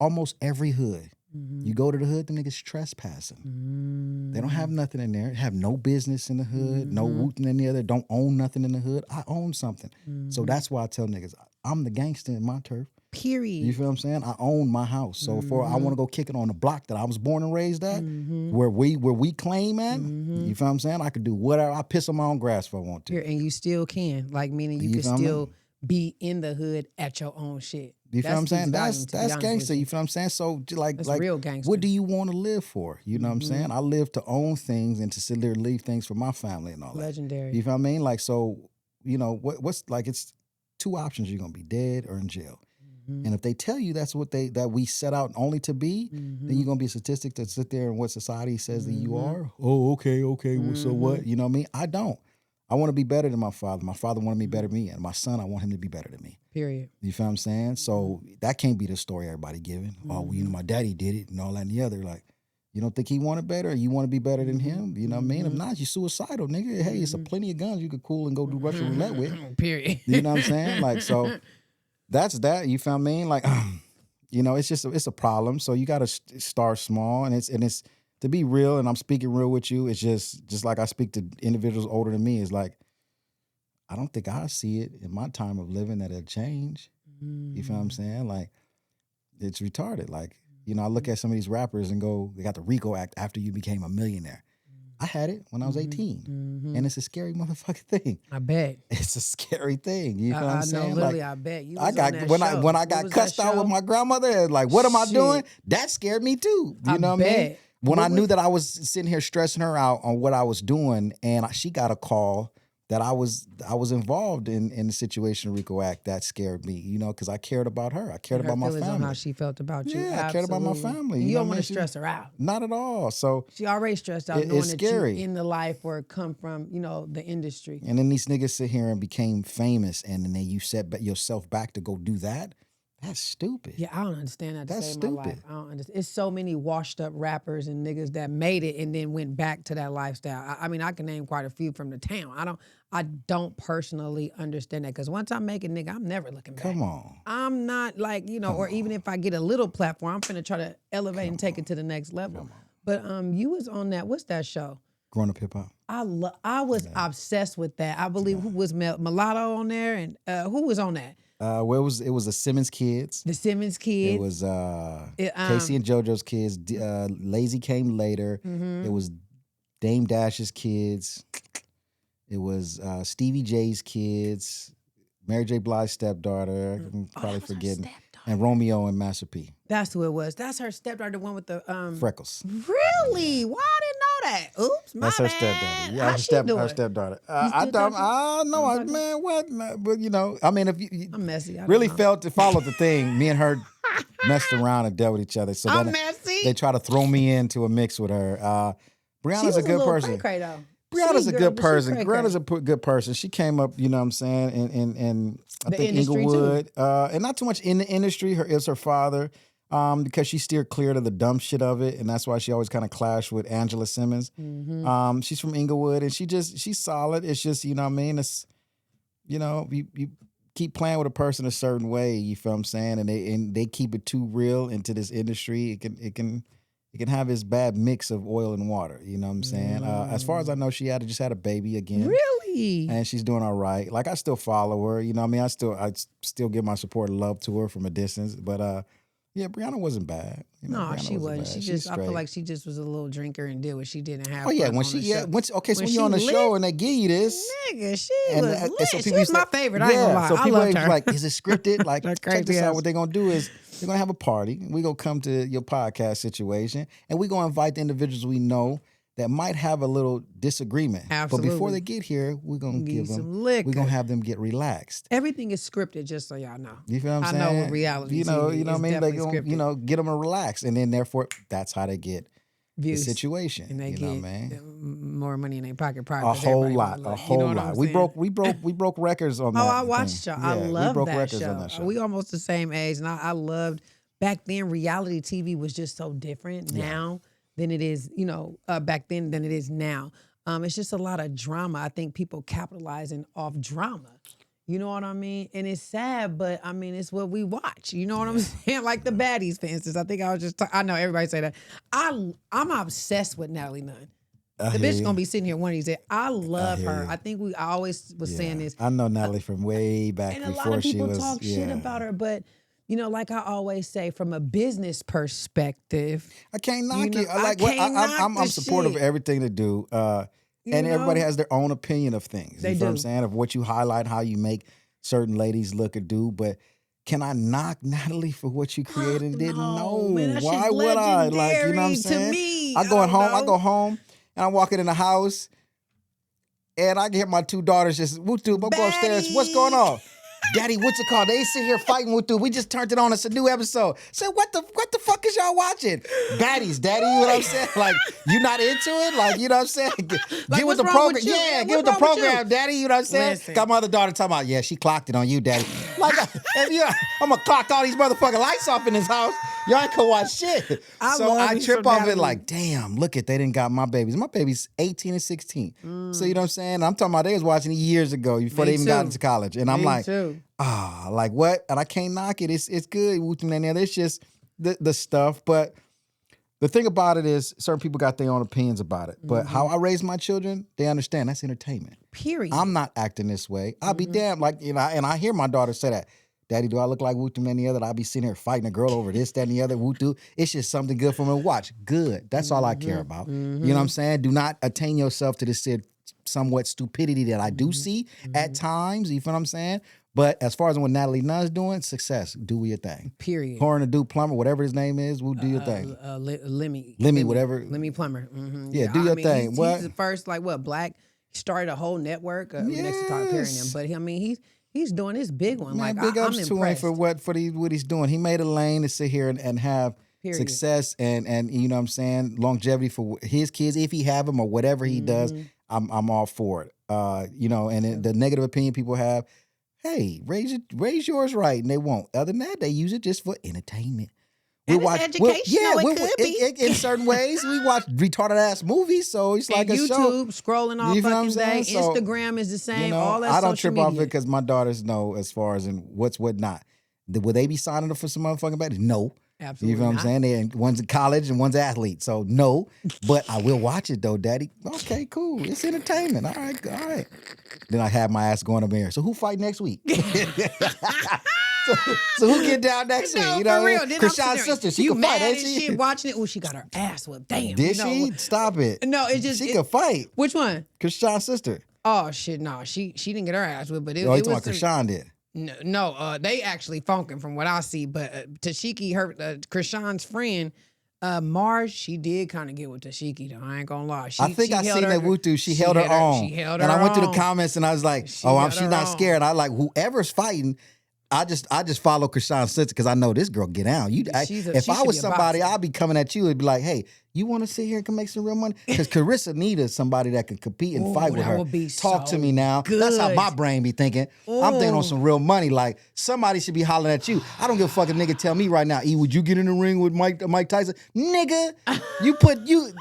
almost every hood. You go to the hood, the niggas trespassing. They don't have nothing in there. Have no business in the hood, no wooting in the other, don't own nothing in the hood. I own something. So that's why I tell niggas, I'm the gangster in my turf. Period. You feel what I'm saying? I own my house. So for I want to go kick it on the block that I was born and raised at, where we claim at, you feel what I'm saying? I could do whatever. I piss on my own grass if I want to. Here, and you still can. Like, meaning you can feel me? still be in the hood at your own shit. You feel what I'm saying? That's That's gangster. You feel what I'm saying? So like real gangster. What do you want to live for? You know what I'm saying? I live to own things and to sit there and leave things for my family and all that. Legendary. You feel what I mean? Like, so, you know, what's like, it's 2 options. You're gonna be dead or in jail. And if they tell you that's what that we set out only to be, then you're gonna be a statistic to sit there and what society says that you are. Oh, okay. Well, so what? You know what I mean? I don't. I want to be better than my father. My father wanted me better than me, and my son, I want him to be better than me. Period. You feel what I'm saying? So that can't be the story everybody giving. Oh, well, you know, my daddy did it and all that and the other. Like, you don't think he wanted better? Or you want to be better than him? You know what I mean? If not, you're suicidal, nigga. Hey, it's a plenty of guns you could cool and go do Russian roulette with. Period. You know what I'm saying? Like, so that's that. You feel what I mean? Like, you know, it's just it's a problem. So you got to start small, and it's to be real. And I'm speaking real with you. It's just like I speak to individuals older than me. It's like I don't think I see it in my time of living that it'll change. You feel what I'm saying? Like, it's retarded. Like, you know, I look at some of these rappers and go, they got the RICO Act after you became a millionaire. I had it when I was 18. And it's a scary motherfucking thing. I bet. It's a scary thing. You know what I'm saying? know, literally, like, I bet. You I got when I got cussed out with my grandmother, like, what am I doing? That scared me too. You know what I mean? When I knew that I was sitting here stressing her out on what I was doing, and she got a call that I was involved in the situation of RICO Act, that scared me, you know, because I cared about her. I cared about my family. On how she felt about you. Yeah, I cared about my family. You don't want to stress her out. Not at all. So she already stressed out, knowing it's scary. that you in the life or come from, you know, the industry. And then these niggas sit here and became famous, and then you set yourself back to go do that. That's stupid. Yeah, I don't understand that to That's save my life. stupid. I don't understand. It's so many washed up rappers and niggas that made it and then went back to that lifestyle. I mean, I can name quite a few from the town. I don't personally understand that because once I make it, nigga, I'm never looking back. Come on. I'm not like, or even if I get a little platform, I'm finna try to elevate and take it to the next level. But you was on that, what's that show? Growing Up Hip Hop. I was obsessed with that. I believe who was Mulatto on there and who was on that? Well, it was the Simmons kids. The Simmons kids. It was Casey and JoJo's kids. Lazy came later. It was Dame Dash's kids. It was Stevie J's kids. Mary J. Blige's stepdaughter. I'm probably forgetting. And Romeo and Master P. That's who it was. That's her stepdaughter, the one with the Freckles. Really? Why I didn't know that? Oops, my That's her bad. stepdaughter. Yeah, How's she doing? her stepdaughter. I know, man. What? But I mean, if you I'm messy. I don't really know. felt to follow the thing, me and her messed around and dealt with each other. So I'm then messy. they try to throw me into a mix with her. Brianna's a good person. Cray, though. Brianna's Sweet a girl, good but she person. cray-cray. Brianna's a good person. She came up, you know what I'm saying, in I The think industry, Inglewood, and not too much in the industry. It's her father, because she steered clear to the dumb shit of it, and that's why she always kind of clashed with Angela Simmons. She's from Inglewood, and she's solid. It's just, you know what I mean. It's, you keep playing with a person a certain way. You feel what I'm saying, and they keep it too real into this industry. It can have this bad mix of oil and water. You know what I'm saying? As far as I know, she just had a baby again. Really? And she's doing all right. Like, I still follow her. You know what I mean? I still give my support and love to her from a distance. But yeah, Brianna wasn't bad. No, Brianna she wasn't. bad. She She's just, I feel straight. like she just was a little drinker and did what she did and have Oh yeah, fun when on she the show. so when she you're on the lit, show and they give you this, nigga, she was and lit. so She people was used my to- favorite. I ain't gonna lie. So I people loved are her. like, is it scripted? Like, That check this crazy out. ass. What they're gonna do is they're gonna have a party. We're gonna come to your podcast situation, and we're gonna invite the individuals we know that might have a little disagreement. Absolutely. But before they get here, we're gonna give them some liquor. We're gonna have them get relaxed. Everything is scripted, just so y'all know. You feel what I'm I saying? know with reality You know TV, what I it's mean? They definitely gonna, scripted. get them to relax, and then therefore that's how they get Views. the situation. And they you get know what I mean? more money in their pocket. Probably A 'cause whole everybody lot, wanna a look. whole You know what lot. I'm We saying? broke records on that. Oh, I watched thing. y'all. I Yeah, love we broke that records show. on that show. We almost the same age, and I loved back then. Reality TV was just so different now than it is, back then than it is now. It's just a lot of drama. I think people capitalizing off drama. You know what I mean? And it's sad, but I mean, it's what we watch. You know what I'm saying? Like the baddies, for instance. I think I was just, I know everybody say that. I'm obsessed with Natalie Nunn. The bitch gonna be sitting here one of these days. I love her. I think I always was saying this. I know Natalie from way back And a before lot of people she was. talk shit about her, but like I always say, from a business perspective, I can't knock know, it. I'm supportive of everything to do. And everybody has their own opinion of things. They You know what I'm do. saying? Of what you highlight, how you make certain ladies look or do. But can I knock Natalie for what you created and did? No. man, that Why shit's would I? Like, you know what I'm legendary to saying? me. I I don't go know. home and I'm walking in the house and I get my two daughters just, Wutu, go upstairs. What's going on? Daddy, what's it called? They sit here fighting with you. We just turned it on. It's a new episode. Say, what the fuck is y'all watching? Baddies, daddy, you know what I'm saying? Like, you not into it? Like, you know what I'm saying? Get with what's the wrong program. with you? Yeah, Yeah, get with what's the wrong with program, you? daddy. You know what I'm saying? Listen. Got my other daughter talking about, yeah, she clocked it on you, daddy. Like, I'm going to clock all these motherfucking lights off in this house. Y'all ain't gonna watch shit. I So love I me trip some off it Natalie. like, damn, look it, they didn't got my babies. My baby's 18 and 16. So you know what I'm saying? I'm talking about they was watching it years ago before Me they even got too. into college. And I'm Me like, too. like what? And I can't knock it. It's good. It's just the stuff. But the thing about it is certain people got their own opinions about it. But how I raise my children, they understand that's entertainment. Period. I'm not acting this way. I'll be damned. Like, and I hear my daughter say that. Daddy, do I look like Wutu and the other? I'll be sitting here fighting a girl over this, that, and the other. Wutu. It's just something good for me to watch. Good. That's all I care about. You know what I'm saying? Do not attain yourself to this somewhat stupidity that I do see at times. You feel what I'm saying? But as far as what Natalie Nunn's doing, success. Do your thing. Period. Pouring a dude plumber, whatever his name is, we'll do your thing. Lemmy, whatever. Lemmy Plumber. Yeah, do your thing. He's the first, black. He started a whole network. Next to Tyler Perry and him. But he's doing this big one. Man, Like, big I'm ups to him impressed. for what he's doing. He made a lane to sit here and have Period. success and you know what I'm saying, longevity for his kids if he have them or whatever he does. I'm all for it. And the negative opinion people have, hey, raise yours right, and they won't. Other than that, they use it just for entertainment. And it's educational. It could be. In certain ways, we watch retarded ass movies, so it's like and a YouTube, show. scrolling all You know what I'm fucking day. saying? So, Instagram is the same. You know, all that I don't social trip off it media. because my daughters know as far as in what's what not. Will they be signing up for some motherfucking badges? No. Absolutely You know what not. I'm saying? One's in college and one's an athlete. So no. But I will watch it though, Daddy. Okay, cool. It's entertainment. All right. Then I have my ass going up there. So who fight next week? So who get down next week? You know, for real. Krishan's sister, she can fight, ain't she? Shit watching it. Oh, she got her ass whipped. Damn. Did she? Stop it. No, it's just she could fight. Which one? Krishan's sister. Oh shit, no, she didn't get her ass whipped, but it, Oh, you it talking was about Krishan did. No, they actually funking from what I see. But Tashiki, Krishan's friend, Marge, she did kind of get with Tashiki though. I ain't gonna lie. I think I seen that Wutu. She held her own. She held her and I went own. to the comments and I was like, she's not scared. I like whoever's fighting. I just follow Krishan's sister because I know this girl get out. If I was somebody, I'd be coming at you and be like, hey, you want to sit here and can make some real money? Because Carissa needed somebody that could compete and fight with her. Talk to me now. Good. That's how my brain be thinking. I'm thinking on some real money. Like somebody should be hollering at you. I don't give a fuck if nigga tell me right now, E, would you get in the ring with Mike Tyson? Nigga,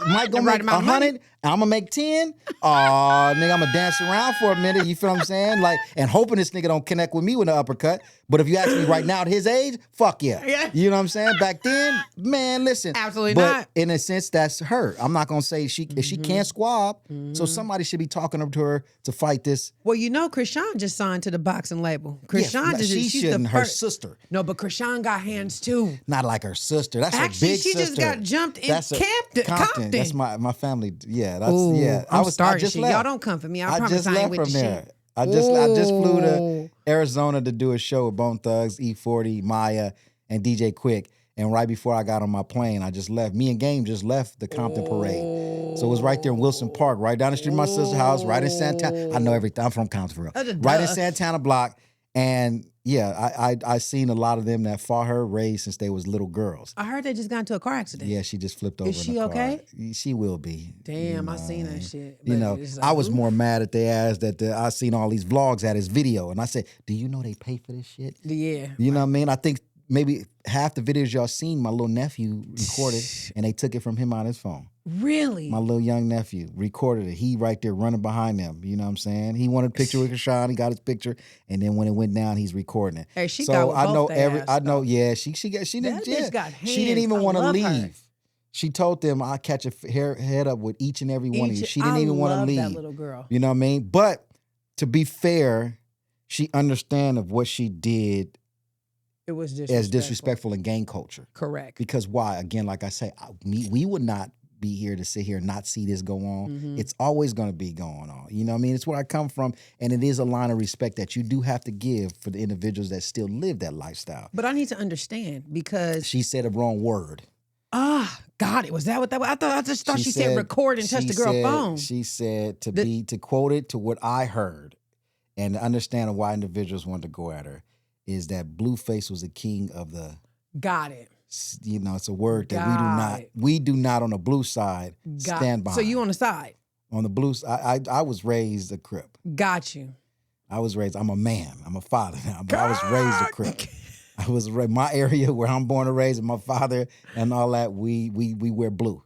Mike gonna make 100 and I'm gonna make 10. Nigga, I'm gonna dance around for a minute. You feel what I'm saying? Like, and hoping this nigga don't connect with me with an uppercut. But if you ask me right now at his age, fuck yeah. You know what I'm saying? Back then, man, listen. Absolutely but not. In a sense, that's her. I'm not gonna say if she can't squab. So somebody should be talking up to her to fight this. Well, you know, Krishan just signed to the boxing label. Krishan she shouldn't. Her sister. No, but Krishan got hands too. Not like her sister. That's actually, her big sister. She just got jumped in Compton. That's my family. Yeah, that's Ooh, yeah. I just left. Y'all don't come for me. I promise just I ain't left with from the there. shit. I just flew to Arizona to do a show with Bone Thugs, E40, Maya, and DJ Quick. And right before I got on my plane, I just left. Me and Game just left the Compton parade. So it was right there in Wilson Park, right down the street from my sister's house, right in Santana. I know everything. I'm from Compton, for real. Right in Santana block. And yeah, I seen a lot of them that fought her raised since they was little girls. I heard they just got into a car accident. Yeah, she just flipped over. Is she in the okay? Car. She will be. Damn, I seen that shit. You know, I was more mad at their ass that I seen all these vlogs at his video, and I said, "Do you know they pay for this shit?" Yeah. You know what I mean? I think maybe half the videos y'all seen, my little nephew recorded, and they took it from him on his phone. Really? My little young nephew recorded it. He right there running behind them. You know what I'm saying? He wanted a picture with Krishan. He got his picture, and then when it went down, he's recording it. Hey, she got with both their ass, I know. though. Yeah, she didn't. Bitch got hands. She didn't even want to leave. Her. She told them, "I'll catch a head up with each and every one of you." She didn't even want to leave. That little girl. You know what I mean? But to be fair, she understand of what she did. It was disrespectful. As disrespectful in gang culture. Correct. Because why? Again, like I say, we would not be here to sit here and not see this go on. Mm-hmm. It's always going to be going on. You know what I mean? It's where I come from, and it is a line of respect that you do have to give for the individuals that still live that lifestyle. But I need to understand because she said a wrong word. God, it was that what that was? I just thought she said record and touch the girl's phone. She said to quote it to what I heard, and to understand why individuals wanted to go at her, is that Blueface was the king of the. Got it. You know, it's a word that we do not on the blue side stand behind. So you on the side? On the blue side, I was raised a Crip. Got you. I was raised, I'm a man. I'm a father now, but I was raised a Crip. I was my area where I'm born and raised, and my father and all that, we wear blue.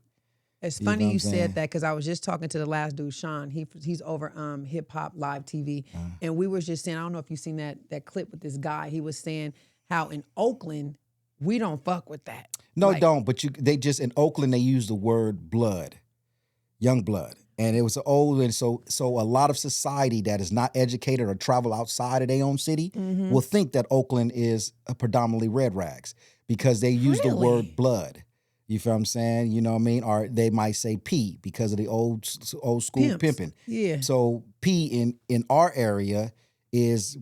It's funny you said that because I was just talking to the last dude, Sean. He's over Hip Hop Live TV, and we were just saying, I don't know if you've seen that clip with this guy. He was saying how in Oakland we don't fuck with that. No, don't. But they just in Oakland they use the word blood, young blood, and it was old, and so a lot of society that is not educated or travel outside of their own city will think that Oakland is a predominantly red rags because they use the word blood. You feel what I'm saying? You know what I mean? Or they might say P because of the old school pimping. Yeah. So P in our area is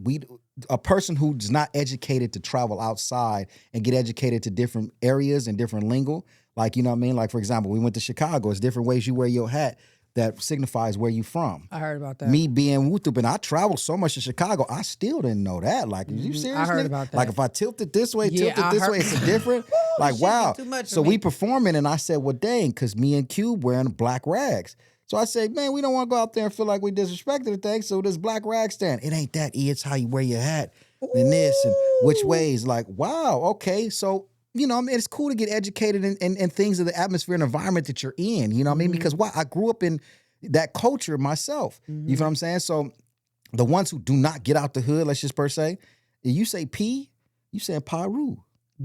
a person who's not educated to travel outside and get educated to different areas and different lingo. Like, you know what I mean? Like, for example, we went to Chicago. It's different ways you wear your hat that signifies where you from. I heard about that. Me being Wutup, and I traveled so much to Chicago, I still didn't know that. Like, are you serious? I heard about that. Like, if I tilt it this way, way, it's a different. Like, wow. Too much so we performing, and I said, well, dang, because me and Cube wearing black rags. So I say, man, we don't want to go out there and feel like we disrespected the thing. So this black rag stand, it ain't that, E. It's how you wear your hat, and this, and which ways. Like, wow, okay. So, you know, I mean, it's cool to get educated in things of the atmosphere and environment that you're in. You know what I mean? Because why? I grew up in that culture myself. You feel what I'm saying? So the ones who do not get out the hood, let's just per se, you say P, you saying Pyru.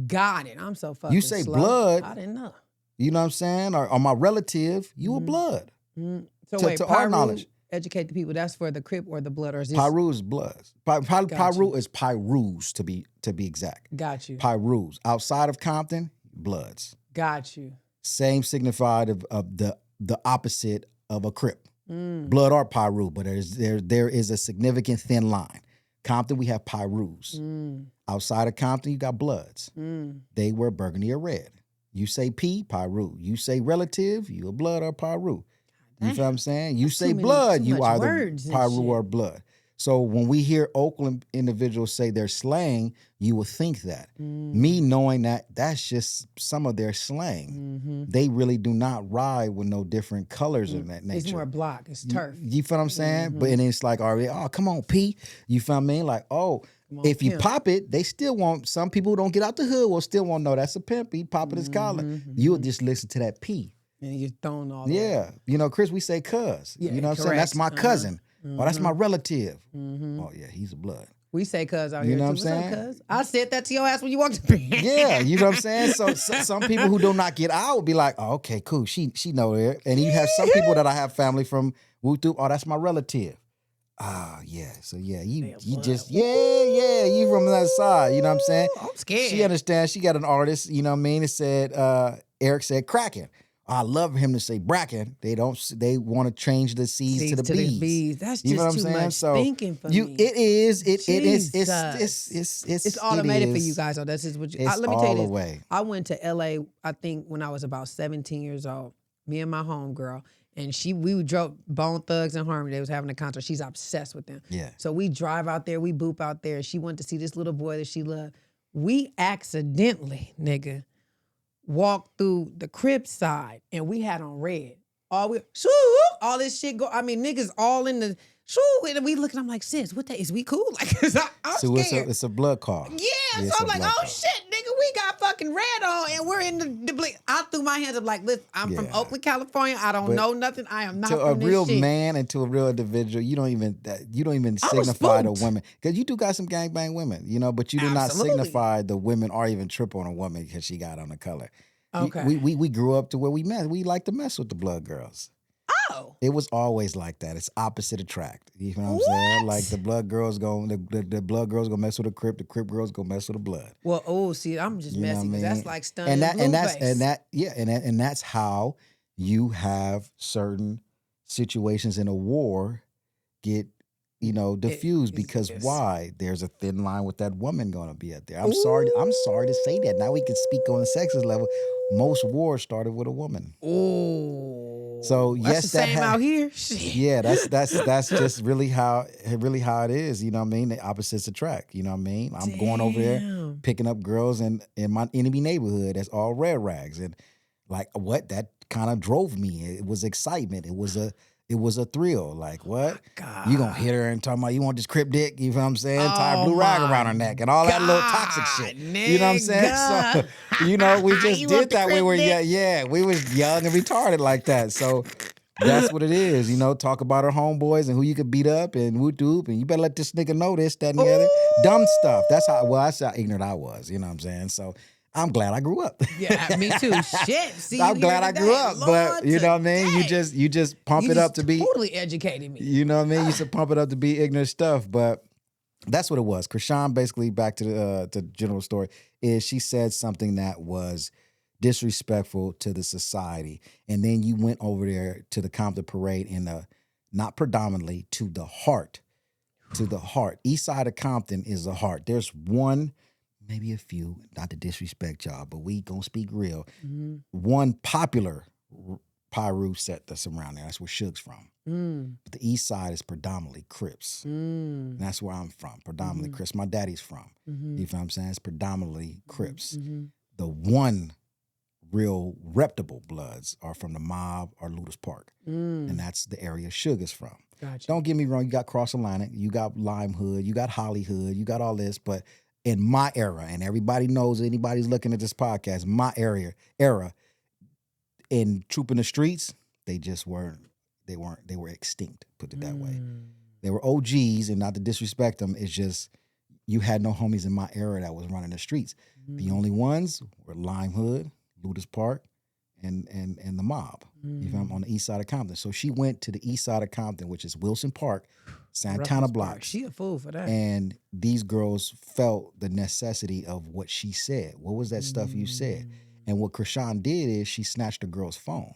Got it. I'm so fucking You say slow. blood. I didn't know. You know what I'm saying? Or my relative, you a blood. So To- wait, to our Pyru, knowledge. educate the people. That's for the Crip or the blood, or is this? Pyru is bloods. Pyru you. is Pyrus to be exact. Got you. Pyrus. Outside of Compton, bloods. Got you. Same signified of the opposite of a Crip. Blood or Pyru, but there is a significant thin line. Compton, we have Pyrus. Outside of Compton, you got bloods. They wear burgundy or red. You say P, Pyru. You say relative, you a blood or Pyru. You feel what I'm saying? You say blood, you either Pyru or blood. So when we hear Oakland individuals say they're slang, you would think that. Me knowing that that's just some of their slang. They really do not ride with no different colors in that nature. It's more block. It's turf. You feel what I'm saying? But and it's like, oh, come on, P. You feel what I mean? Like, oh, if you pop it, they still won't. Some people who don't get out the hood will still won't know that's a pimp. He popping his collar. You'll just listen to that P. And you're throwing all Yeah. You know, Chris, we say cuz. Yeah, you know what I'm saying? correct. That's my cousin. Oh, that's my relative. Oh, yeah, he's a blood. We say cuz out You here know too. what I'm What's up, saying? cuz? I said that to your ass when you walked in. Yeah, you know what I'm saying? So some people who do not get out will be like, oh, okay, cool. She know it. And you have some people that I have family from Wutu. Oh, that's my relative. Ah, yeah. So yeah, you just you from that side. You know what I'm saying? I'm scared. She understands. She got an artist. You know what I mean? It said Eric said Kraken. I love him to say Bracken. They don't. They want to change the C's to the B's. That's just You know what I'm too saying? much So thinking for you, me. it is. It is. Jesus. It's It's automated for is. you guys. So this is what you. It's Let me tell all you the this. way. I went to LA. I think when I was about 17 years old. Me and my homegirl, and we drove Bone Thugs and Harmony. They was having a concert. She's obsessed with them. Yeah. So we drive out there. We boop out there. She went to see this little boy that she loved. We accidentally, nigga, walked through the crib side, and we had on red. All this shit go. I mean, niggas all in the and we looking. I'm like, sis, what the is we cool? Like, I'm So scared. it's a blood call. Yeah, so I'm like, oh shit, nigga, we got fucking red on, and we're in the bleed. I threw my hands up like, listen, I'm from Oakland, California. I don't know nothing. I am not to from a real this shit. man and to a real individual. You don't even signify the women, because you do got some gangbang women, you know, but you do not signify the women or even trip on a woman because she got on the color. Okay, we grew up to where we met. We like to mess with the blood girls. Oh, it was always like that. It's opposite attract. You know what I'm saying? Like the blood girls the blood girls gonna mess with the crip girls gonna mess with the blood. Well, see, I'm just messing because that's like stunning and that's how you have certain situations in a war get diffused because why? There's a thin line with that woman gonna be out there. I'm sorry to say that. Now we can speak on the sexist level. Most wars started with a woman. Oh, so that's the same out here. Yeah, that's just really how it is. You know what I mean? The opposites attract. You know what I mean? I'm going over there picking up girls in my enemy neighborhood that's all red rags, and like what that kind of drove me. It was excitement. It was a thrill. Like, what? You gonna hit her and talking about you want this crip dick? You know what I'm saying? Tie a blue rag around her neck and all that little toxic shit. Nigga. You know what I'm saying? So, we just did that. We were we was young and retarded like that. So that's what it is. Talk about our homeboys and who you could beat up and whoop doop, and you better let this nigga know this, that, and the other. Dumb stuff. That's how ignorant I was. You know what I'm saying? So I'm glad I grew up. Yeah, me too. Shit. See, I'm glad I grew up, Lord, but you know what I mean? You just pump it up to be totally educated me. You know what I mean? You used to pump it up to be ignorant stuff, but that's what it was. Krishan, basically, back to the general story, is she said something that was disrespectful to the society, and then you went over there to the Compton parade in not predominantly to the heart. East side of Compton is the heart. There's one, maybe a few, not to disrespect y'all, but we gonna speak real. Mm-hmm. One popular Pyru set that's around there. That's where Suge's from. But the east side is predominantly Crips. And that's where I'm from, predominantly Crips. My daddy's from. You know what I'm saying? It's predominantly Crips. The one real reputable bloods are from the mob or Ludus Park. And that's the area Sugar's from. Gotcha. Don't get me wrong, you got Cross Atlantic, you got Lime Hood, you got Holly Hood, you got all this, but in my era, and everybody knows, anybody's looking at this podcast, my era, in trooping the streets, they just weren't, they were extinct, put it that way. They were OGs, and not to disrespect them, it's just, you had no homies in my era that was running the streets. The only ones were Lime Hood, Ludus Park, and the mob. You feel me? On the east side of Compton. So she went to the east side of Compton, which is Wilson Park, Santana Ruffles Block. Park. She a fool for that. And these girls felt the necessity of what she said. What was that stuff you said? And what Krishan did is she snatched the girl's phone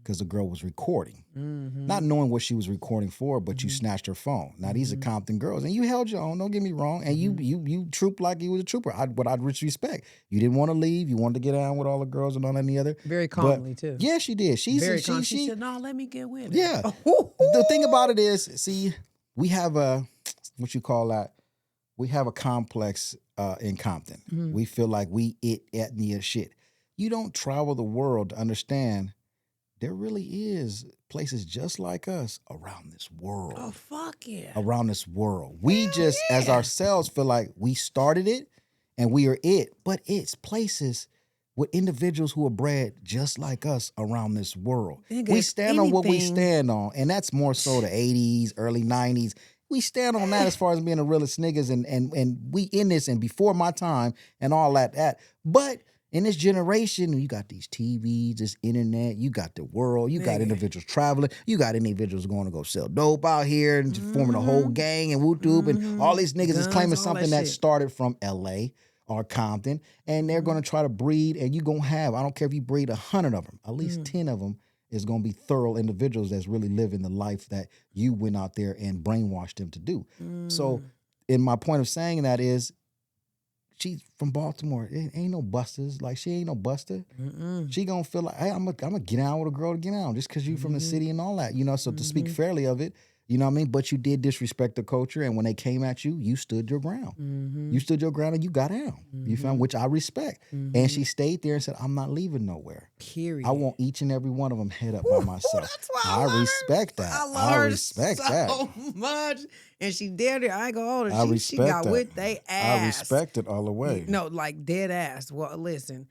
because the girl was recording. Not knowing what she was recording for, but you snatched her phone. Now, these are Compton girls. And you held your own, don't get me wrong. And you trooped like you was a trooper. What I'd respect. You didn't want to leave. You wanted to get down with all the girls and all that and the other. Very calmly, too. Yeah, she did. She's Very calm. She said, no, let me get with it. Yeah. The thing about it is, see, we have a, what you call that? We have a complex in Compton. We feel like we ethnia shit. You don't travel the world to understand there really is places just like us around this world. Oh, fuck yeah. Around this world. We just, as ourselves, feel like we started it and we are it, but it's places with individuals who are bred just like us around this world. We stand on what we stand on, and that's more so the 80s, early 90s. We stand on that as far as being the realest niggas, and we in this and before my time and all that. But in this generation, you got these TVs, this internet, you got the world, you got individuals traveling, you got individuals going to go sell dope out here and forming a whole gang and whoop-doop, and all these niggas is claiming something that started from LA or Compton, and they're going to try to breed, and you're going to have, I don't care if you breed 100 of them, at least 10 of them is going to be thorough individuals that's really living the life that you went out there and brainwashed them to do. So, in my point of saying that is, she's from Baltimore. It ain't no busters. Like, she ain't no buster. She gonna feel like, hey, I'm gonna get out with a girl to get out just because you from the city and all that, you know. So to speak fairly of it, you know what I mean? But you did disrespect the culture, and when they came at you, you stood your ground. You stood your ground and you got down. You found, which I respect. And she stayed there and said, I'm not leaving nowhere. Period. I want each and every one of them head up by myself. That's why I respect that. I respect so that. much. And she dared it. I ain't gonna hold her. I She respect got that. with they ass. I respect it all the way. No, like dead ass. Well, listen,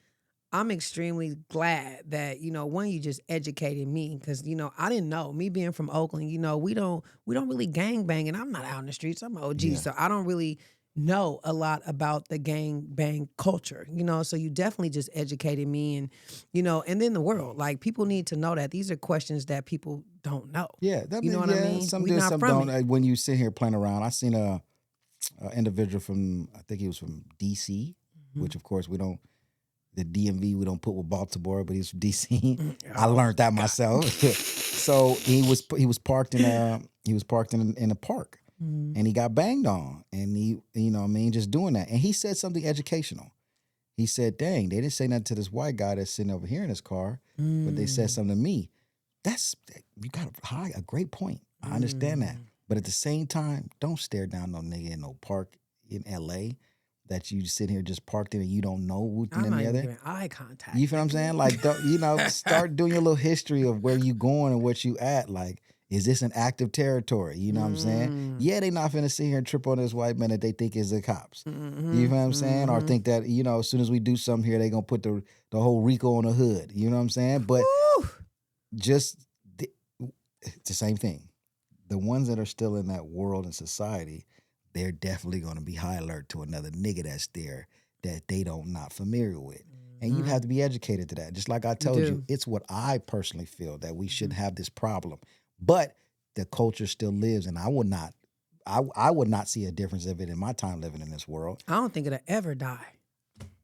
I'm extremely glad that, you know, one, you just educated me, because, you know, I didn't know. Me being from Oakland, you know, we don't really gang bang, and I'm not out in the streets. I'm an OG, so I don't really know a lot about the gang bang culture, you know. So you definitely just educated me, and, you know, and then the world. Like, people need to know that these are questions that people don't know. Yeah, you know what I mean? Some We do, not some from don't. it. When you sit here playing around, I seen a individual from, I think he was from DC, which of course we don't. The DMV we don't put with Baltimore, but he's from DC. I learned that myself. So he was parked in a park, and he got banged on, and he, you know what I mean, just doing that. And he said something educational. He said, "Dang, they didn't say nothing to this white guy that's sitting over here in his car, but they said something to me." You got a great point. I understand that, but at the same time, don't stare down no nigga in no park in LA that you sit here just parked in and you don't know what I'm and not the even other. giving eye contact. You feel what I'm saying? Like, you know, start doing your little history of where you going and what you at. Like, is this an active territory? You know what I'm saying? Yeah, they not finna sit here and trip on this white man that they think is the cops. You feel what I'm saying? Or think that, you know, as soon as we do something here, they gonna put the whole Rico on the hood. You know what I'm saying? But it's the same thing. The ones that are still in that world and society, they're definitely going to be high alert to another nigga that's there that they don't not familiar with. And you have to be educated to that. Just like I told you, it's what I personally feel that we shouldn't have this problem. But the culture still lives, and I would not see a difference of it in my time living in this world. I don't think it'll ever die.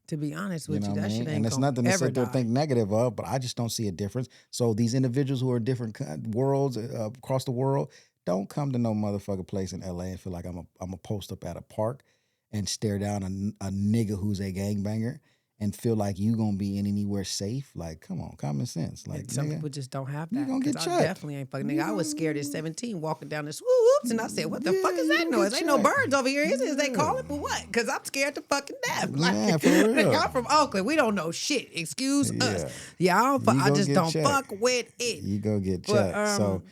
To be honest with you, know that shit ain't and it's gonna nothing to ever sit there die. think negative of, but I just don't see a difference. So these individuals who are in different worlds across the world, don't come to no motherfucker place in LA and feel like I'm a post up at a park and stare down a nigga who's a gangbanger and feel like you gonna be in anywhere safe. Like, come on, common sense. Like, And some nigga, people just don't have you that. gonna Because get I checked. definitely ain't fucking You nigga. I was scared at gonna- 17 walking down the whoops, and I said, "What the fuck Yeah, is you that gonna noise? get Ain't no checked. birds over here. Is they Yeah. calling for what? Because I'm scared to fucking death. Man, Like, for real. nigga, I'm from Oakland. We don't know shit. Excuse us. Yeah. Yeah, You I gonna just get don't checked. fuck with it. You gonna get But checked. So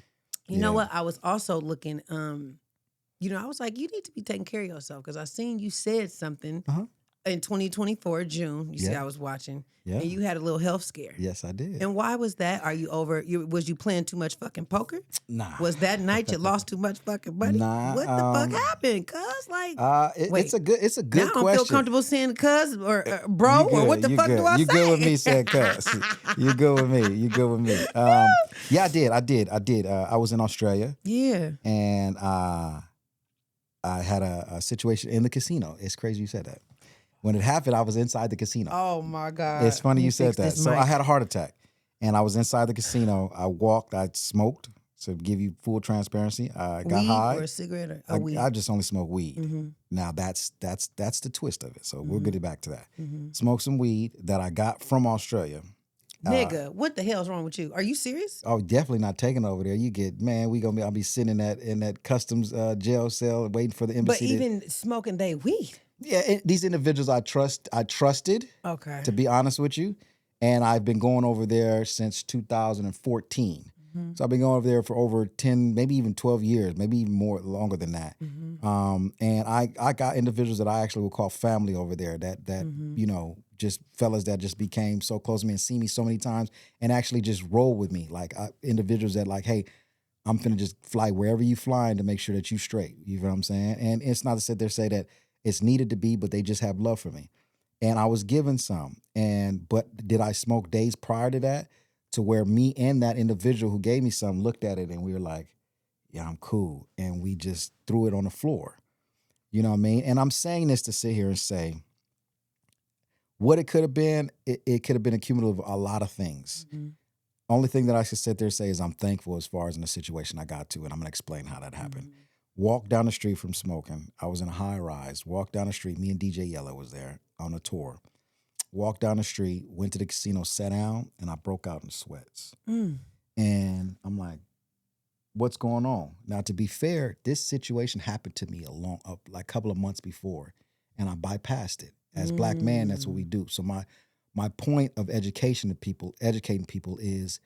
you know yeah. what? I was also looking. I was like, you need to be taking care of yourself because I seen you said something Uh-huh. in 2024 June. You see, Yeah. I was watching, Yeah. and you had a little health scare. Yes, I did. And why was that? Are you over? Was you playing too much fucking poker? Nah. Was that night you lost too much fucking money? Nah, What the fuck happened? Cuz like, wait, it's a good now I don't question. feel comfortable saying cuz or bro You good, or what the you fuck good. do I You say? good with me saying cuss. You good with me. You good with me. Yeah, I did. I was in Australia Yeah. and I had a situation in the casino. It's crazy you said that. When it happened, I was inside the casino. Oh my god. It's funny Let me you said fix that. this So I mic. had a heart attack and I was inside the casino. I walked, I smoked. To give you full transparency, I got weed high. or a cigarette or a weed. I just only smoke weed. Mm-hmm. Now that's the twist of it. So we'll Mhm. get it back to that. Mm-hmm. Smoke some weed that I got from Australia. Nigga, what the hell's wrong with you? Are you serious? Oh, definitely not taking over there. You get man, I'll be sitting in that customs jail cell waiting for the But embassy. even smoking they weed. These individuals I trusted. Okay. To be honest with you, and I've been going over there since 2014. Mm-hmm. So I've been going over there for over 10, maybe even 12 years, maybe even more longer than that. Mm-hmm. And I got individuals that I actually would call family over there that Mhm. you know, just fellas that just became so close to me and see me so many times and actually just roll with me. Like individuals that like, hey, I'm finna just fly wherever you flying to make sure that you straight. You know what I'm saying? And it's not to sit there say that it's needed to be, but they just have love for me. And I was given some. But did I smoke days prior to that? To where me and that individual who gave me some looked at it and we were like, yeah, I'm cool. And we just threw it on the floor. You know what I mean? And I'm saying this to sit here and say, what it could have been, it could have been a cumulative of a lot of things. Mhm. Only thing that I should sit there and say is I'm thankful as far as in the situation I got to, and I'm gonna explain how that happened. Walked down the street from smoking. I was in a high rise. Walked down the street. Me and DJ Yellow was there on a tour. Walked down the street, went to the casino, sat down, and I broke out in sweats. Mm. And I'm like, what's going on? Now, to be fair, this situation happened to me like a couple of months before, and I bypassed it. As Black man, that's what we do. So my point of educating people is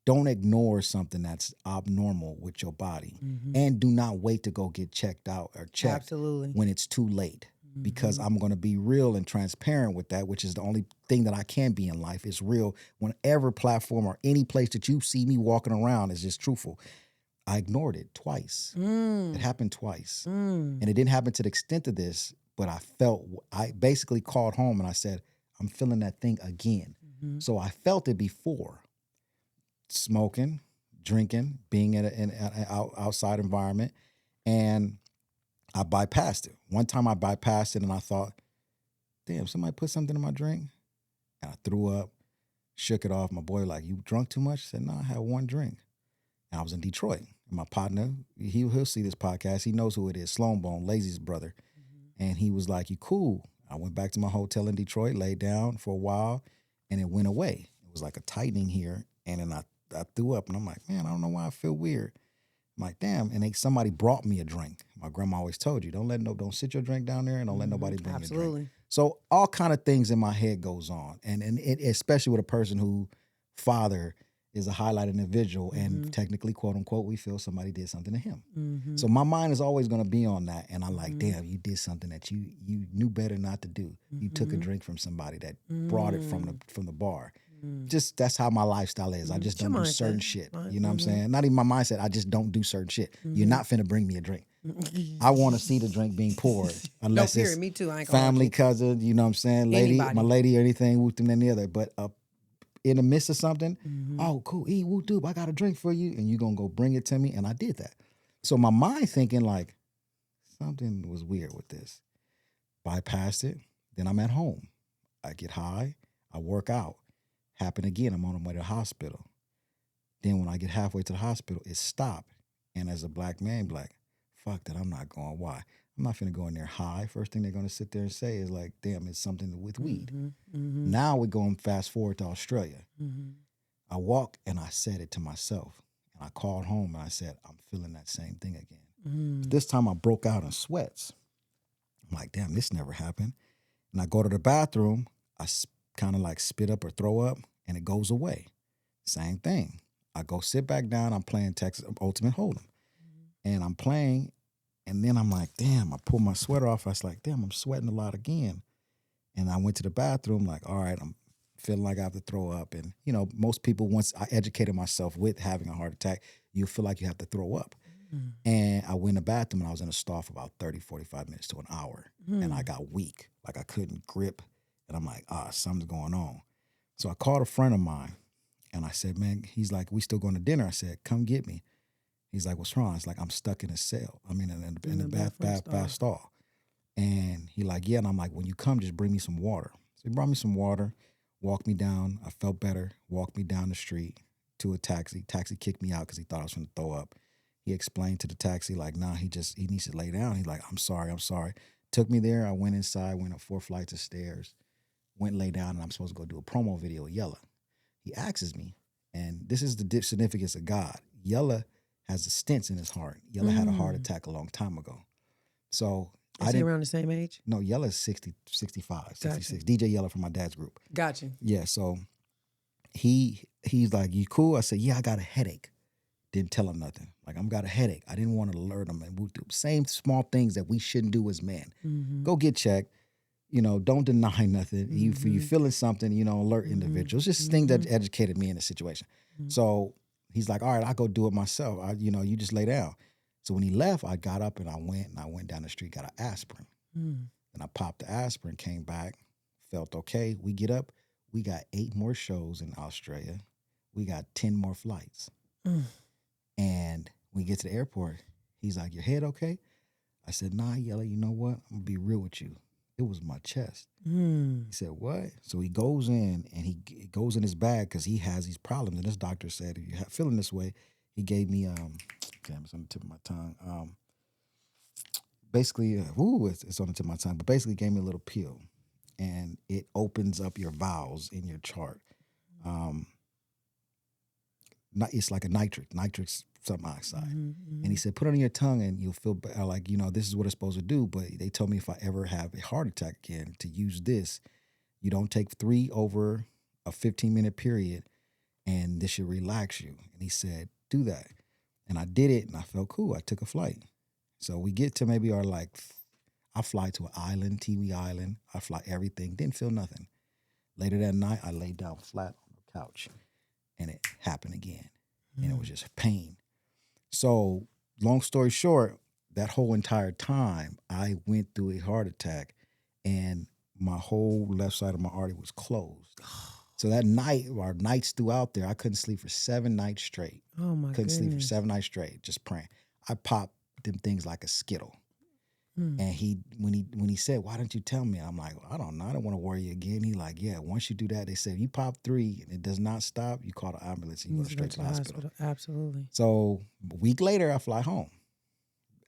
don't ignore something that's abnormal with your body, Mhm. and do not wait to go get checked out or checked Absolutely. when it's too late. Because I'm going to be real and transparent with that, which is the only thing that I can be in life is real. Whenever platform or any place that you see me walking around is just truthful. I ignored it twice. Mm. It happened twice. Mm. And it didn't happen to the extent of this, but I basically called home and I said, I'm feeling that thing again. Mm-hmm. So I felt it before. Smoking, drinking, being in an outside environment. And I bypassed it. One time I bypassed it and I thought, damn, somebody put something in my drink. And I threw up, shook it off. My boy like, you drunk too much? I said, no, I had one drink. And I was in Detroit. And my partner, he'll see this podcast. He knows who it is, Sloan Bone, Lazy's brother. And he was like, you cool. I went back to my hotel in Detroit, laid down for a while, and it went away. It was like a tightening here. And then I threw up and I'm like, man, I don't know why I feel weird. I'm like, damn. And somebody brought me a drink. My grandma always told you, don't sit your drink down there and don't let nobody bring you a drink. Absolutely. So all kind of things in my head goes on. And it, especially with a person who father is a highlighted individual and technically, quote unquote, we feel somebody did something to him. Mm-hmm. So my mind is always going to be on that. And I'm like, damn, you did something that you knew better not to do. You took a drink from somebody that brought it from the bar. Just that's how my lifestyle is. I just don't do certain shit. You know what I'm saying? Not even my mindset. I just don't do certain shit. You're not finna bring me a drink. I want to see the drink being poured. Unless period. it's Me too. I ain't gonna family, hold cousin, you know what I'm saying? Lady, Anybody. my lady or anything, whoop them and the other. But in the midst of something, oh, cool, whoop doop, I got a drink for you. And you gonna go bring it to me. And I did that. So my mind thinking like, something was weird with this. Bypassed it. Then I'm at home. I get high. I work out. Happen again. I'm on the way to the hospital. Then when I get halfway to the hospital, it stopped. And as a black man, fuck that, I'm not going. Why? I'm not finna go in there high. First thing they're gonna sit there and say is like, damn, it's something with weed. Mm-hmm. Now we're going fast forward to Australia. Mm-hmm. I walked and I said it to myself. And I called home and I said, I'm feeling that same thing again. Mm-hmm. But this time I broke out in sweats. I'm like, damn, this never happened. And I go to the bathroom, I kind of like spit up or throw up, and it goes away. Same thing. I go sit back down, I'm playing Texas Ultimate Hold'em. And I'm playing, and then I'm like, damn, I pull my sweater off. I was like, damn, I'm sweating a lot again. And I went to the bathroom, like, all right, I'm feeling like I have to throw up. And, you know, most people, once I educated myself with having a heart attack, you feel like you have to throw up. And I went in the bathroom and I was in a stall for about 30, 45 minutes to an hour. And I got weak. Like I couldn't grip. And I'm like, something's going on. So I called a friend of mine and I said, man, he's like, we still going to dinner. I said, come get me. He's like, what's wrong? It's like, I'm stuck in a cell. I mean, in the bath stall. And he like, yeah. And I'm like, when you come, just bring me some water. So he brought me some water, walked me down. I felt better, walked me down the street to a taxi. Taxi kicked me out because he thought I was going to throw up. He explained to the taxi, like, nah, he needs to lay down. He's like, I'm sorry. Took me there. I went inside, went up 4 flights of stairs, went lay down, and I'm supposed to go do a promo video with Yella. He asks me, and this is the significance of God. Yella has the stents in his heart. Yella had a heart attack a long time ago. So Is he around the same age? No, Yella is 60, 65, 66. Gotcha. DJ Yella from my dad's group. Gotcha. Yeah, so he's like, you cool? I said, yeah, I got a headache. Didn't tell him nothing. Like, I'm got a headache. I didn't want to alert him. And we do same small things that we shouldn't do as men. Mm-hmm. Go get checked. You know, don't deny nothing. Mm-hmm. You feeling something, you know, alert individuals. Just things that educated me in the situation. So he's like, all right, I'll go do it myself. You just lay down. So when he left, I got up and I went down the street, got an aspirin. And I popped the aspirin, came back, felt okay. We get up. We got 8 more shows in Australia. We got 10 more flights. And when we get to the airport, he's like, your head okay? I said, nah, Yella, you know what? I'm going to be real with you. It was my chest. He said, what? So he goes in and he goes in his bag because he has these problems. And this doctor said, if you're feeling this way, he gave me, damn, it's on the tip of my tongue. Basically, it's on the tip of my tongue, but basically gave me a little pill. And it opens up your valves in your chart. It's like a nitrix something oxide. And he said, put it on your tongue and you'll feel better. Like, you know, this is what it's supposed to do. But they told me if I ever have a heart attack again, to use this, you don't take 3 over a 15-minute period and this should relax you. And he said, do that. And I did it and I felt cool. I took a flight. So we get to maybe I fly to an island, Tiwi Island. I fly everything, didn't feel nothing. Later that night, I laid down flat on the couch and it happened again. And it was just pain. So long story short, that whole entire time, I went through a heart attack and my whole left side of my artery was closed. So that night, or nights throughout there, I couldn't sleep for 7 nights straight. Oh my Couldn't sleep for goodness. 7 nights straight, just praying. I popped them things like a Skittle. And when he said, why don't you tell me? I'm like, I don't know. I don't want to worry you again. He like, yeah, once you do that, they said, you pop 3 and it does not stop, you call the ambulance and you go straight to the hospital. Absolutely. So a week later, I fly home.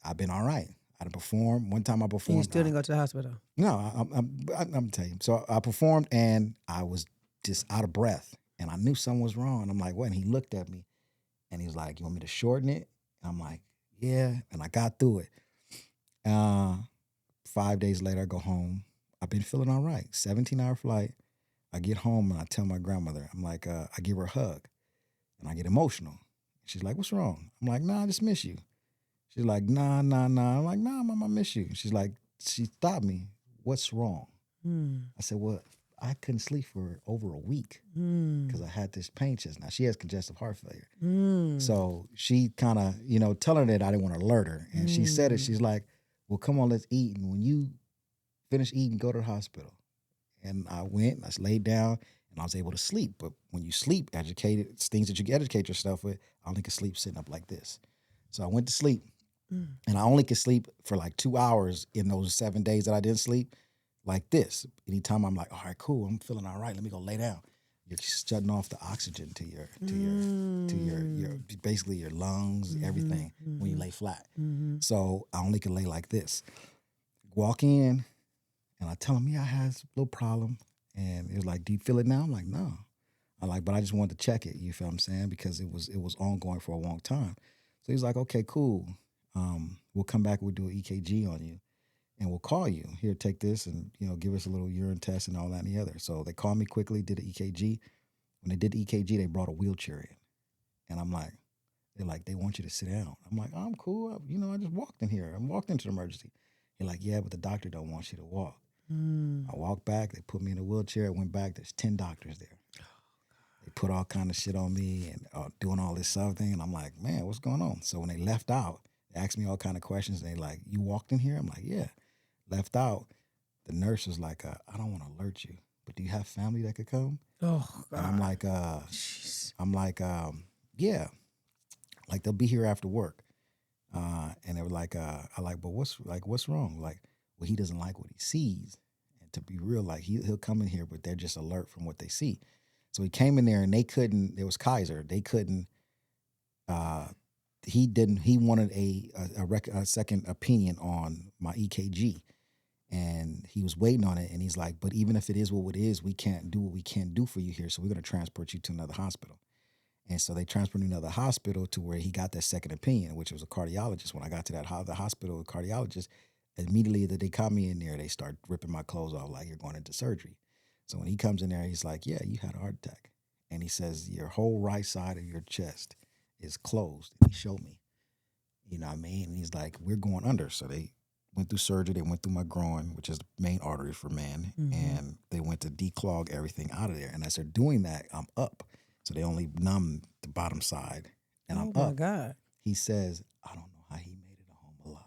I've been all right. I performed. One time I performed. And you still didn't go to the hospital? No, I'm telling you. So I performed and I was just out of breath. And I knew something was wrong. And I'm like, what? And he looked at me and he was like, you want me to shorten it? And I'm like, yeah. And I got through it. 5 days later, I go home. I've been feeling all right. 17-hour flight. I get home and I tell my grandmother, I'm like, I give her a hug and I get emotional. She's like, what's wrong? I'm like, nah, I just miss you. She's like, nah. I'm like, nah, Mom, I miss you. She's like, she stopped me. What's wrong? I said, well, I couldn't sleep for over a week because I had this pain chest. Now, she has congestive heart failure. So she kind of, telling her that I didn't want to alert her. And she said it. She's like, well, come on, let's eat. And when you finish eating, go to the hospital. And I went, I laid down, and I was able to sleep. But when you sleep, it's things that you can educate yourself with, I only could sleep sitting up like this. So I went to sleep, and I only could sleep for like 2 hours in those 7 days that I didn't sleep like this. Anytime I'm like, all right, cool, I'm feeling all right, let me go lay down. You're shutting off the oxygen to your basically your lungs, everything when you lay flat. So I only could lay like this. walk in and I tell him, yeah, I had a little problem. And it was like, do you feel it now? I'm like, no. I like, but I just wanted to check it. You feel what I'm saying? Because it was ongoing for a long time. So he's like, okay, cool. We'll come back. We'll do an EKG on you, and we'll call you. Here, take this, and give us a little urine test and all that and the other. So they called me quickly, did an EKG. When they did the EKG, they brought a wheelchair in, and I'm like, they're like, they want you to sit down. I'm like, I'm cool. I just walked in here. I walked into the emergency. They're like, yeah, but the doctor don't want you to walk. I walked back. They put me in a wheelchair. I went back. There's 10 doctors there. They put all kind of shit on me and doing all this stuff thing. And I'm like, man, what's going on? So when they left out, they asked me all kind of questions. And they like, you walked in here? I'm like, yeah. Left out. The nurse was like, I don't want to alert you, but do you have family that could come? Oh, God. And I'm like, yeah. Like they'll be here after work. And they were like, but what's wrong? Like, well, he doesn't like what he sees. And to be real, like he'll come in here, but they're just alert from what they see. So he came in there and they couldn't, it was Kaiser. They couldn't, he wanted a second opinion on my EKG. And he was waiting on it. And he's like, but even if it is what it is, we can't do what we can do for you here. So we're going to transport you to another hospital. And so they transported me to another hospital to where he got that second opinion, which was a cardiologist. When I got to the hospital, the cardiologist, immediately that they caught me in there, they start ripping my clothes off like you're going into surgery. So when he comes in there, he's like, yeah, you had a heart attack. And he says, your whole right side of your chest is closed. And he showed me, you know what I mean? And he's like, we're going under. So they went through surgery. They went through my groin, which is the main artery for man. And they went to declog everything out of there. And as they're doing that, I'm up. So they only numb the bottom side. And I'm up. Oh, my God. He says, I don't know how he made it home alive.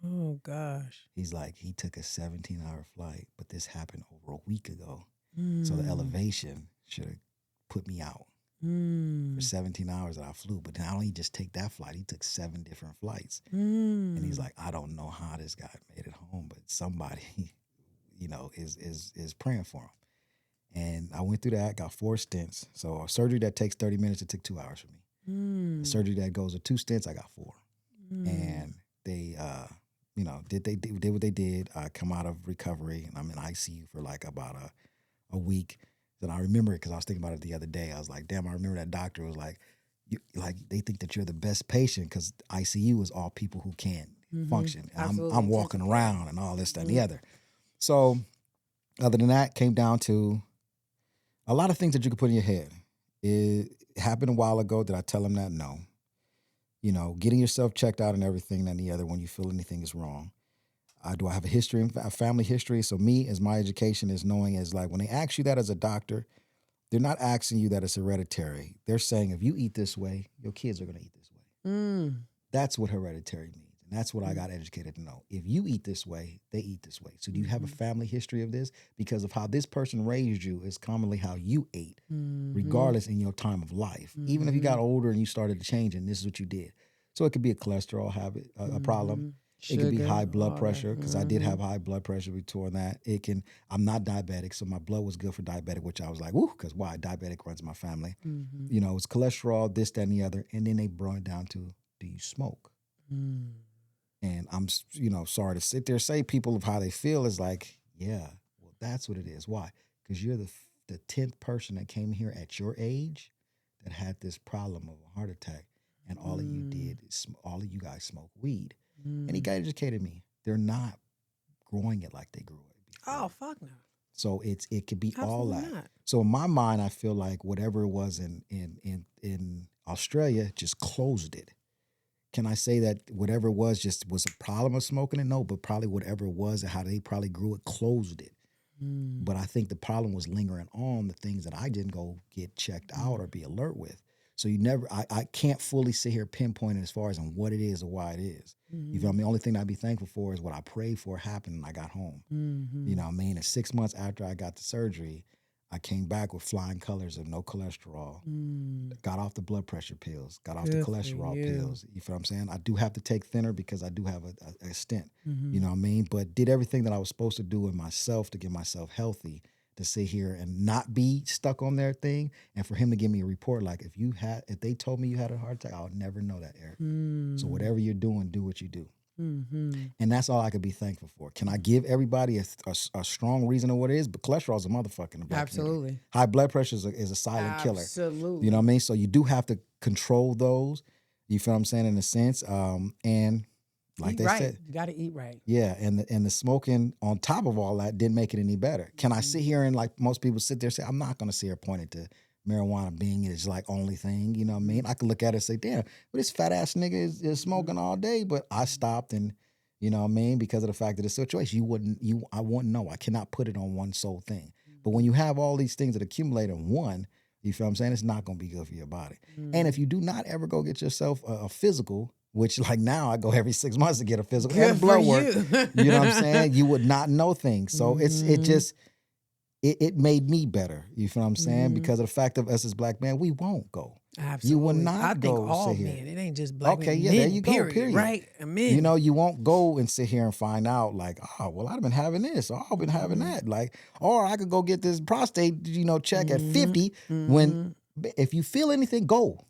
Oh, gosh. He's like, he took a 17-hour flight, but this happened over a week ago. So the elevation should have put me out for 17 hours that I flew. But not only just take that flight, he took 7 different flights. And he's like, I don't know how this guy made it home, but somebody, is praying for him. And I went through that, got 4 stents. So a surgery that takes 30 minutes, it took 2 hours for me. A surgery that goes with 2 stents, I got 4. And they, did what they did. I come out of recovery, and I'm in ICU for like about a week. Then I remember it because I was thinking about it the other day. I was like, damn, I remember that doctor was like, they think that you're the best patient because ICU is all people who can't function. And I'm walking around and all this, that, and the other. So other than that, came down to a lot of things that you could put in your head. It happened a while ago. Did I tell him that? No. Getting yourself checked out and everything and the other when you feel anything is wrong. Do I have a history, a family history? So me, as my education is knowing is like when they ask you that as a doctor, they're not asking you that it's hereditary. They're saying if you eat this way, your kids are going to eat this way. That's what hereditary means. And that's what I got educated to know. If you eat this way, they eat this way. So do you have a family history of this? Because of how this person raised you is commonly how you ate, regardless in your time of life. Even if you got older and you started to change and this is what you did. So it could be a cholesterol habit, a problem. It could be high blood pressure because I did have high blood pressure before that. I'm not diabetic, so my blood was good for diabetic, which I was like, woo, because why? Diabetic runs my family. It's cholesterol, this, that, and the other. And then they brought it down to, do you smoke? And I'm, sorry to sit there and say people of how they feel is like, yeah, well, that's what it is. Why? Because you're the 10th person that came here at your age that had this problem of a heart attack. And all of you did is all of you guys smoke weed. And he educated me. They're not growing it like they grew it before. Oh, fuck no. So it could be Absolutely all that. not. So in my mind, I feel like whatever it was in Australia just closed it. Can I say that whatever it was just was a problem of smoking it? No, but probably whatever it was and how they probably grew it closed it. But I think the problem was lingering on the things that I didn't go get checked out or be alert with. So I can't fully sit here pinpointing as far as on what it is or why it is. You feel me? The only thing I'd be thankful for is what I prayed for happened and I got home. You know what I mean? And 6 months after I got the surgery, I came back with flying colors of no cholesterol, got off the blood pressure pills, got off the cholesterol pills. You feel what I'm saying? I do have to take thinner because I do have a stent. You know what I mean? But did everything that I was supposed to do in myself to get myself healthy, to sit here and not be stuck on their thing, and for him to give me a report like if they told me you had a heart attack, I would never know that, Eric. So whatever you're doing, do what you do. Mm-hmm. And that's all I could be thankful for. Can I give everybody a strong reason of what it is? But cholesterol is a motherfucker in the black community. Absolutely. High blood pressure is a silent killer. Absolutely. You know what I mean? So you do have to control those. You feel what I'm saying, in a sense. And like Eat they right. said, You got to eat right. yeah, and the smoking on top of all that didn't make it any better. Can I sit here and, like most people sit there and say, I'm not going to sit here pointing to marijuana being its like only thing, you know what I mean? I could look at it and say, damn, but this fat ass nigga is smoking all day, but I stopped, and you know what I mean, because of the fact of the situation. I wouldn't know. I cannot put it on one sole thing. But when you have all these things that accumulate in one, you feel what I'm saying, it's not going to be good for your body. And if you do not ever go get yourself a physical, which like now I go every 6 months to get a physical Good and a blood for work, you. you know what I'm saying, you would not know things. So it made me better. You feel what I'm saying? Because of the fact of us as black men, we won't go. Absolutely. You will not I think go all sit here. men. It ain't just black Okay, men. yeah, Men, there you go, period. Right? Men. You know, you won't go and sit here and find out like, oh, well, I've been having this, or I've been having that. Like, or I could go get this prostate, check at 50 when, if you feel anything, go.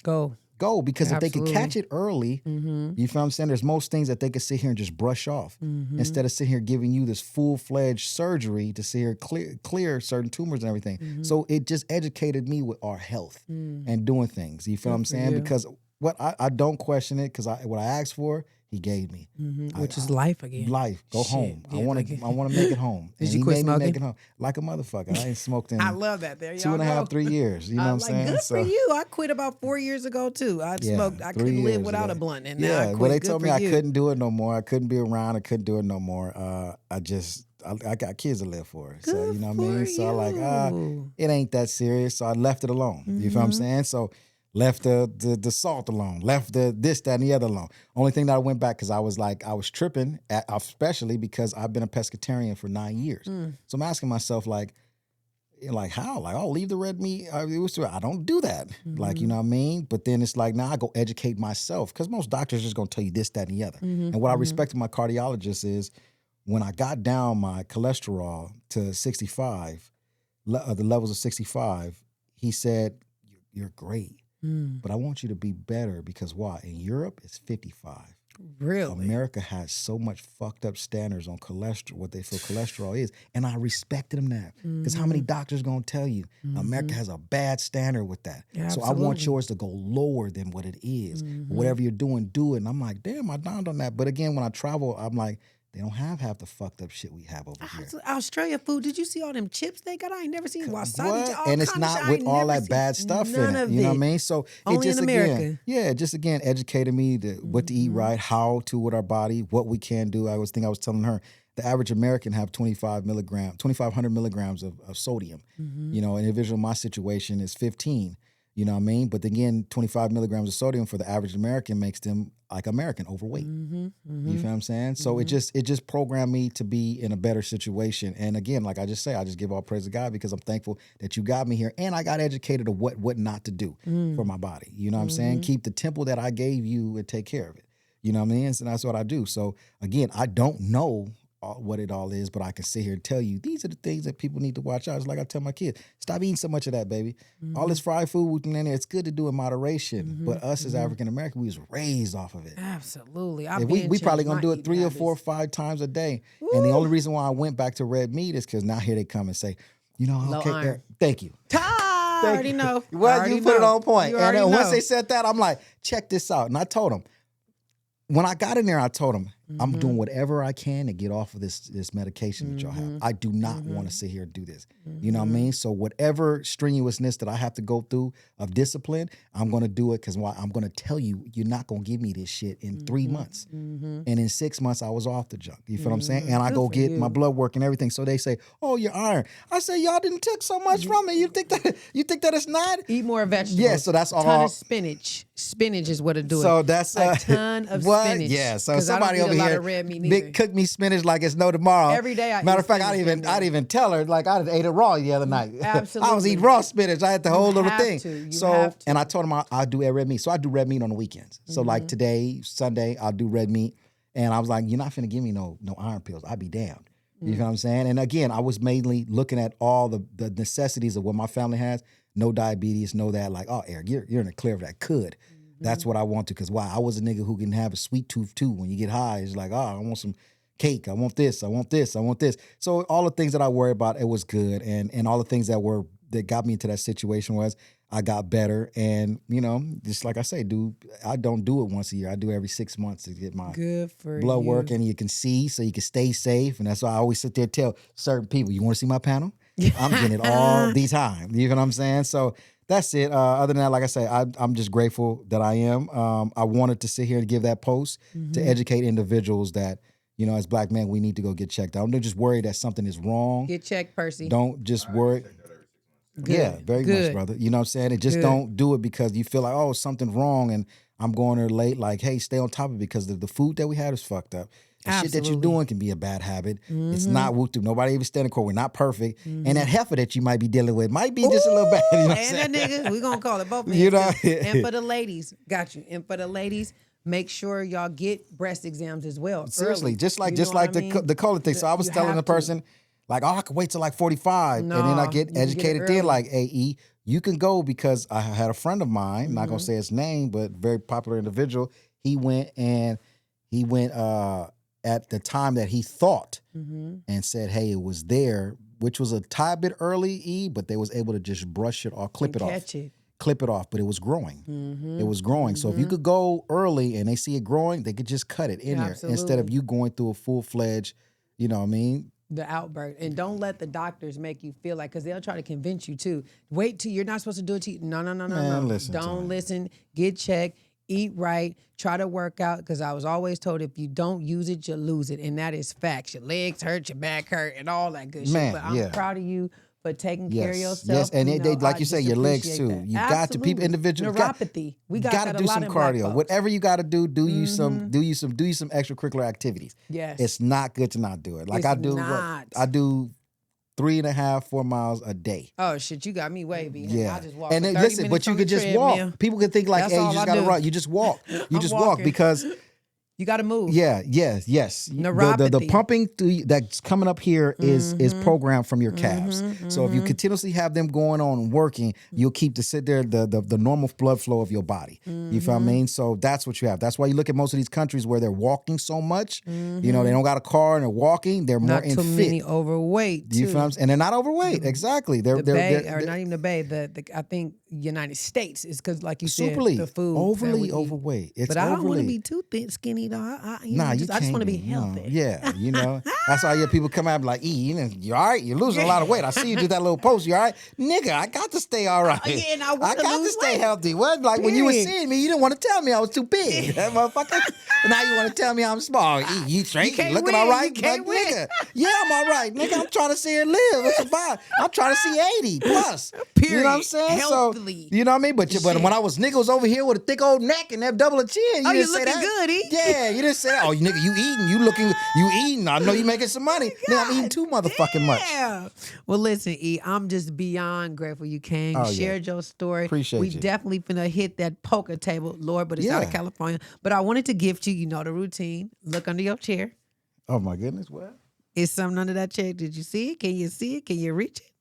Go, because if they could catch it early, you feel what I'm saying? There's most things that they could sit here and just brush off instead of sitting here giving you this full-fledged surgery to sit here clear certain tumors and everything. So it just educated me with our health and doing things. You feel what I'm saying? Because what I don't question it, because what I asked for, he gave me. Which is life again. Life. Go home. Yeah, I want to make it home. Did and you he quit made smoking? me make it home. Like a motherfucker. I ain't smoked in I love that. There you 2.5, 3 years. You know what I'm saying? Good for you. I quit about 4 years ago too. I smoked. I couldn't live without a blunt, and now I quit. Well, they Good told me for I you. couldn't do it no more. I couldn't be around. I couldn't do it no more. I got kids to live for. So you know what I mean? So I like, it ain't that serious. So I left it alone. You feel what I'm saying? So left the salt alone, left the this, that, and the other alone. Only thing that I went back, because I was tripping, especially because I've been a pescatarian for 9 years. So I'm asking myself, like how? Like, oh, leave the red meat. I don't do that. Like, you know what I mean? But then it's like, now I go educate myself, because most doctors are just going to tell you this, that, and the other. And what I respect in my cardiologist is, when I got down my cholesterol to 65, the levels of 65, he said, you're great. But I want you to be better, because why? In Europe, it's 55. Really? America has so much fucked up standards on cholesterol, what they feel cholesterol is. And I respected them that. Because how many doctors going to tell you America has a bad standard with that? Yeah, so I want yours to go lower than what it is. Whatever you're doing, do it. And I'm like, damn, I dawned on that. But again, when I travel, I'm like, they don't have half the fucked up shit we have over here. Australia food. Did you see all them chips they got? I ain't never seen wasabi. And it's not with all that bad stuff in it. You know what I mean? So only it just in America. again educated me to what to eat right, how to with our body, what we can do. I was telling her, the average American have 2,500 milligrams of sodium. You know, an individual in my situation is 15. You know what I mean? But again, 25 milligrams of sodium for the average American makes them like American, overweight. You feel what I'm saying? So it just programmed me to be in a better situation. And again, like I just say, I just give all praise to God, because I'm thankful that you got me here, and I got educated of what not to do for my body. You know what I'm saying? Keep the temple that I gave you and take care of it. You know what I mean? And that's what I do. So again, I don't know what it all is, but I can sit here and tell you, these are the things that people need to watch out. It's like I tell my kids, stop eating so much of that, baby. All this fried food in there, it's good to do in moderation. But us as African American, we was raised off of it. Absolutely. We probably gonna do it 3 or 4 or 5 times a day. Woo. And the only reason why I went back to red meat is because now here they come and say, okay, thank you. I already know. Well, you put it on point. And then once know. they said that, I'm like, check this out. And I told them, when I got in there, I told them, I'm doing whatever I can to get off of this medication that y'all have. I do not want to sit here and do this. You know what I mean? So whatever strenuousness that I have to go through of discipline, I'm going to do it, because I'm going to tell you, you're not going to give me this shit in 3 months. And in 6 months, I was off the junk. You feel what I'm saying? And I go get my blood work and everything. So they say, oh, you're iron. I say, y'all didn't take so much from it. You think that it's not? Eat more vegetables. Yeah, so that's all. A ton of spinach. Spinach is what it do. So that's a ton of spinach. Yeah, so somebody over here here red meat cook me spinach like it's no tomorrow. Every day Matter of fact, I'd even tell her, like, I ate it raw the other night. Absolutely. I was eating raw spinach. I had the whole little thing. So and I told him I do red meat. So I do red meat on the weekends. So like today, Sunday, I'll do red meat. And I was like, you're not finna give me no iron pills. I'd be damned. You know what I'm saying? And again, I was mainly looking at all the necessities of what my family has. No diabetes, no that. Like, oh, Eric, you're in the clear of that. Could. That's what I want to. Because wow, I was a nigga who can have a sweet tooth too. When you get high, it's like, oh, I want some cake. I want this. I want this. I want this. So all the things that I worry about, it was good. And all the things that got me into that situation was I got better. And, you know, just like I say, I don't do it once a year. I do every 6 months to get my Good for blood you. work, and you can see so you can stay safe. And that's why I always sit there and tell certain people, you want to see my panel? I'm getting it all the time. You know what I'm saying? So that's it. Other than that, like I say, I'm just grateful that I am. I wanted to sit here and give that post to educate individuals that, you know, as Black men, we need to go get checked out. Don't just worry that something is wrong. Get checked, Percy. Don't just worry. Good. Yeah, very much, brother. You know what I'm saying? And just don't do it because you feel like, oh, something's wrong and I'm going there late. Like, hey, stay on top of it because the food that we had is fucked up. The shit that you're doing can be a bad habit. It's not woo-doo. Nobody even standing court. We're not perfect. And that heifer that you might be dealing with might be just a little bad. You know what I'm saying? And that nigga, we gonna call it both. You know? And for the ladies, got you. And for the ladies, make sure y'all get breast exams as well. Seriously, early. just like You know what I mean? the colon thing. So I was You telling have the person, like, oh, I could wait till like 45. And then I No, get you can get it educated early. then, like, AE, you can go because I had a friend of mine, not gonna say his name, but very popular individual. He went at the time that he thought and said, hey, it was there, which was a tad bit early, but they was able to just brush it off, clip it off. Clip it off, but it was growing. It was growing. So if you could go early and they see it growing, they could just cut it in there instead of you going through a full-fledged, you know what I mean? The outburst. And don't let the doctors make you feel like, because they'll try to convince you too. Wait till you're not supposed to do it to you. No. Man, listen to Don't me. listen. Get checked. Eat right. Try to work out. Because I was always told if you don't use it, you lose it. And that is facts. Your legs hurt, your back hurt, and all that good Man, shit. But I'm yeah. proud of you for taking care of yourself. Yes, and You they know, like I you say, just your legs appreciate too. that. You got to Absolutely. people individual Neuropathy. We got gotta that do a lot some in Black cardio. folks. Whatever you got to do you some do you some extracurricular activities. Yes. It's not good to not do it. Like It's I do not. I do 3.5, 4 miles a day. Oh shit, you got me wavy. Yeah. I just walk And for then 30 listen, minutes but you on could the just treadmill. walk. People could think like, That's hey, you all just I gotta do. run. You just walk. You I'm just walk walking. because You got to move. yes. The Neuropathy. pumping that's coming up here is programmed from your calves. So if you continuously have them going on and working, you'll keep the normal blood flow of your body. You feel what I mean? So that's what you have. That's why you look at most of these countries where they're walking so much. You know, they don't got a car and they're walking. They're more Not in too fit. many overweight. You too. feel what I'm saying? And they're not overweight. Exactly. They're Not even the Bay. The I think United States is because, like you said, superly the food. that overly we eat. overweight. It's But I don't want to overly. be too thin, skinny though. I You just want to be can't no. healthy. Yeah, you know. That's why people come out and be like, you all right? You're losing a lot of weight. I see you do that little post. You all right? Nigga, I got to stay all right. Yeah, and I I wanna got to lose stay weight. healthy. What? Like when you were Period. seeing me, you didn't want to tell me I was too big. That motherfucker. Now you want to tell me I'm small. You straight? You can't looking win. all right? You can't Like, win. nigga, yeah, I'm all right. Nigga, I'm trying to see her live and survive. I'm trying to see 80 plus. You know what I'm Period. saying? Healthily. So, you know what I mean? But when I was niggas over here with a thick old neck and that double a chin, you Oh, didn't you say looking that. good, E? Yeah, you didn't say that. Oh, nigga, you eating. You eating. I know you making some money. Nigga, I'm eating too motherfucking much. Yeah. Well, listen, E, I'm just beyond grateful you came. You Oh, yeah. shared your story. Appreciate we you. definitely finna hit that poker table, Lord, but it's out of Yeah. California. But I wanted to gift you, you know the routine. Look under your chair. Oh my goodness, what? Is something under that chair? Did you see it? Can you see it? Can you reach it?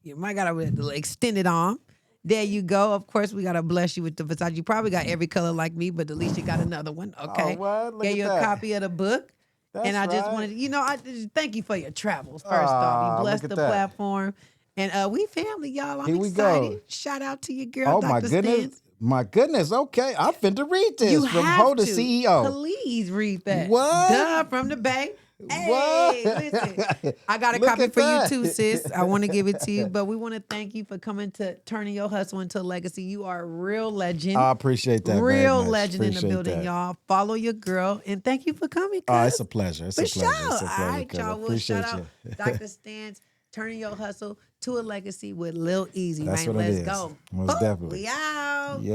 You might got to extend it arm. There you go. Of course, we got to bless you with the Versace. You probably got every color like me, but at least you got another one. Okay. Oh, what? Look Gave at you a that. copy of the book. That's and I just right. wanted to, I just thank you for your travels, first off. You blessed look the at that. platform. And we family, y'all. I'm Here we excited. go. Shout out to your girl, Oh Dr. my goodness. Stance. My goodness. Okay. I'm finna read this You from have Ho the to. CEO. Please read that. What? Duh, from the Bay. Hey, What? listen. I got a Look copy at for that. you too, sis. I want to give it to you, but we want to thank you for coming to turning your hustle into a legacy. You are a real legend. I appreciate that. very Real much. legend in the Appreciate building, that. y'all. Follow your girl, and thank you for coming. Oh, cuz. it's a pleasure. It's For a pleasure. sure. It's a pleasure. All right, cuz. y'all. I We'll appreciate shout you. out Dr. Stance, turning your hustle to a legacy with Lil Eazy. That's Man, what it let's is. go. Most Boom. definitely. We out. Yeah.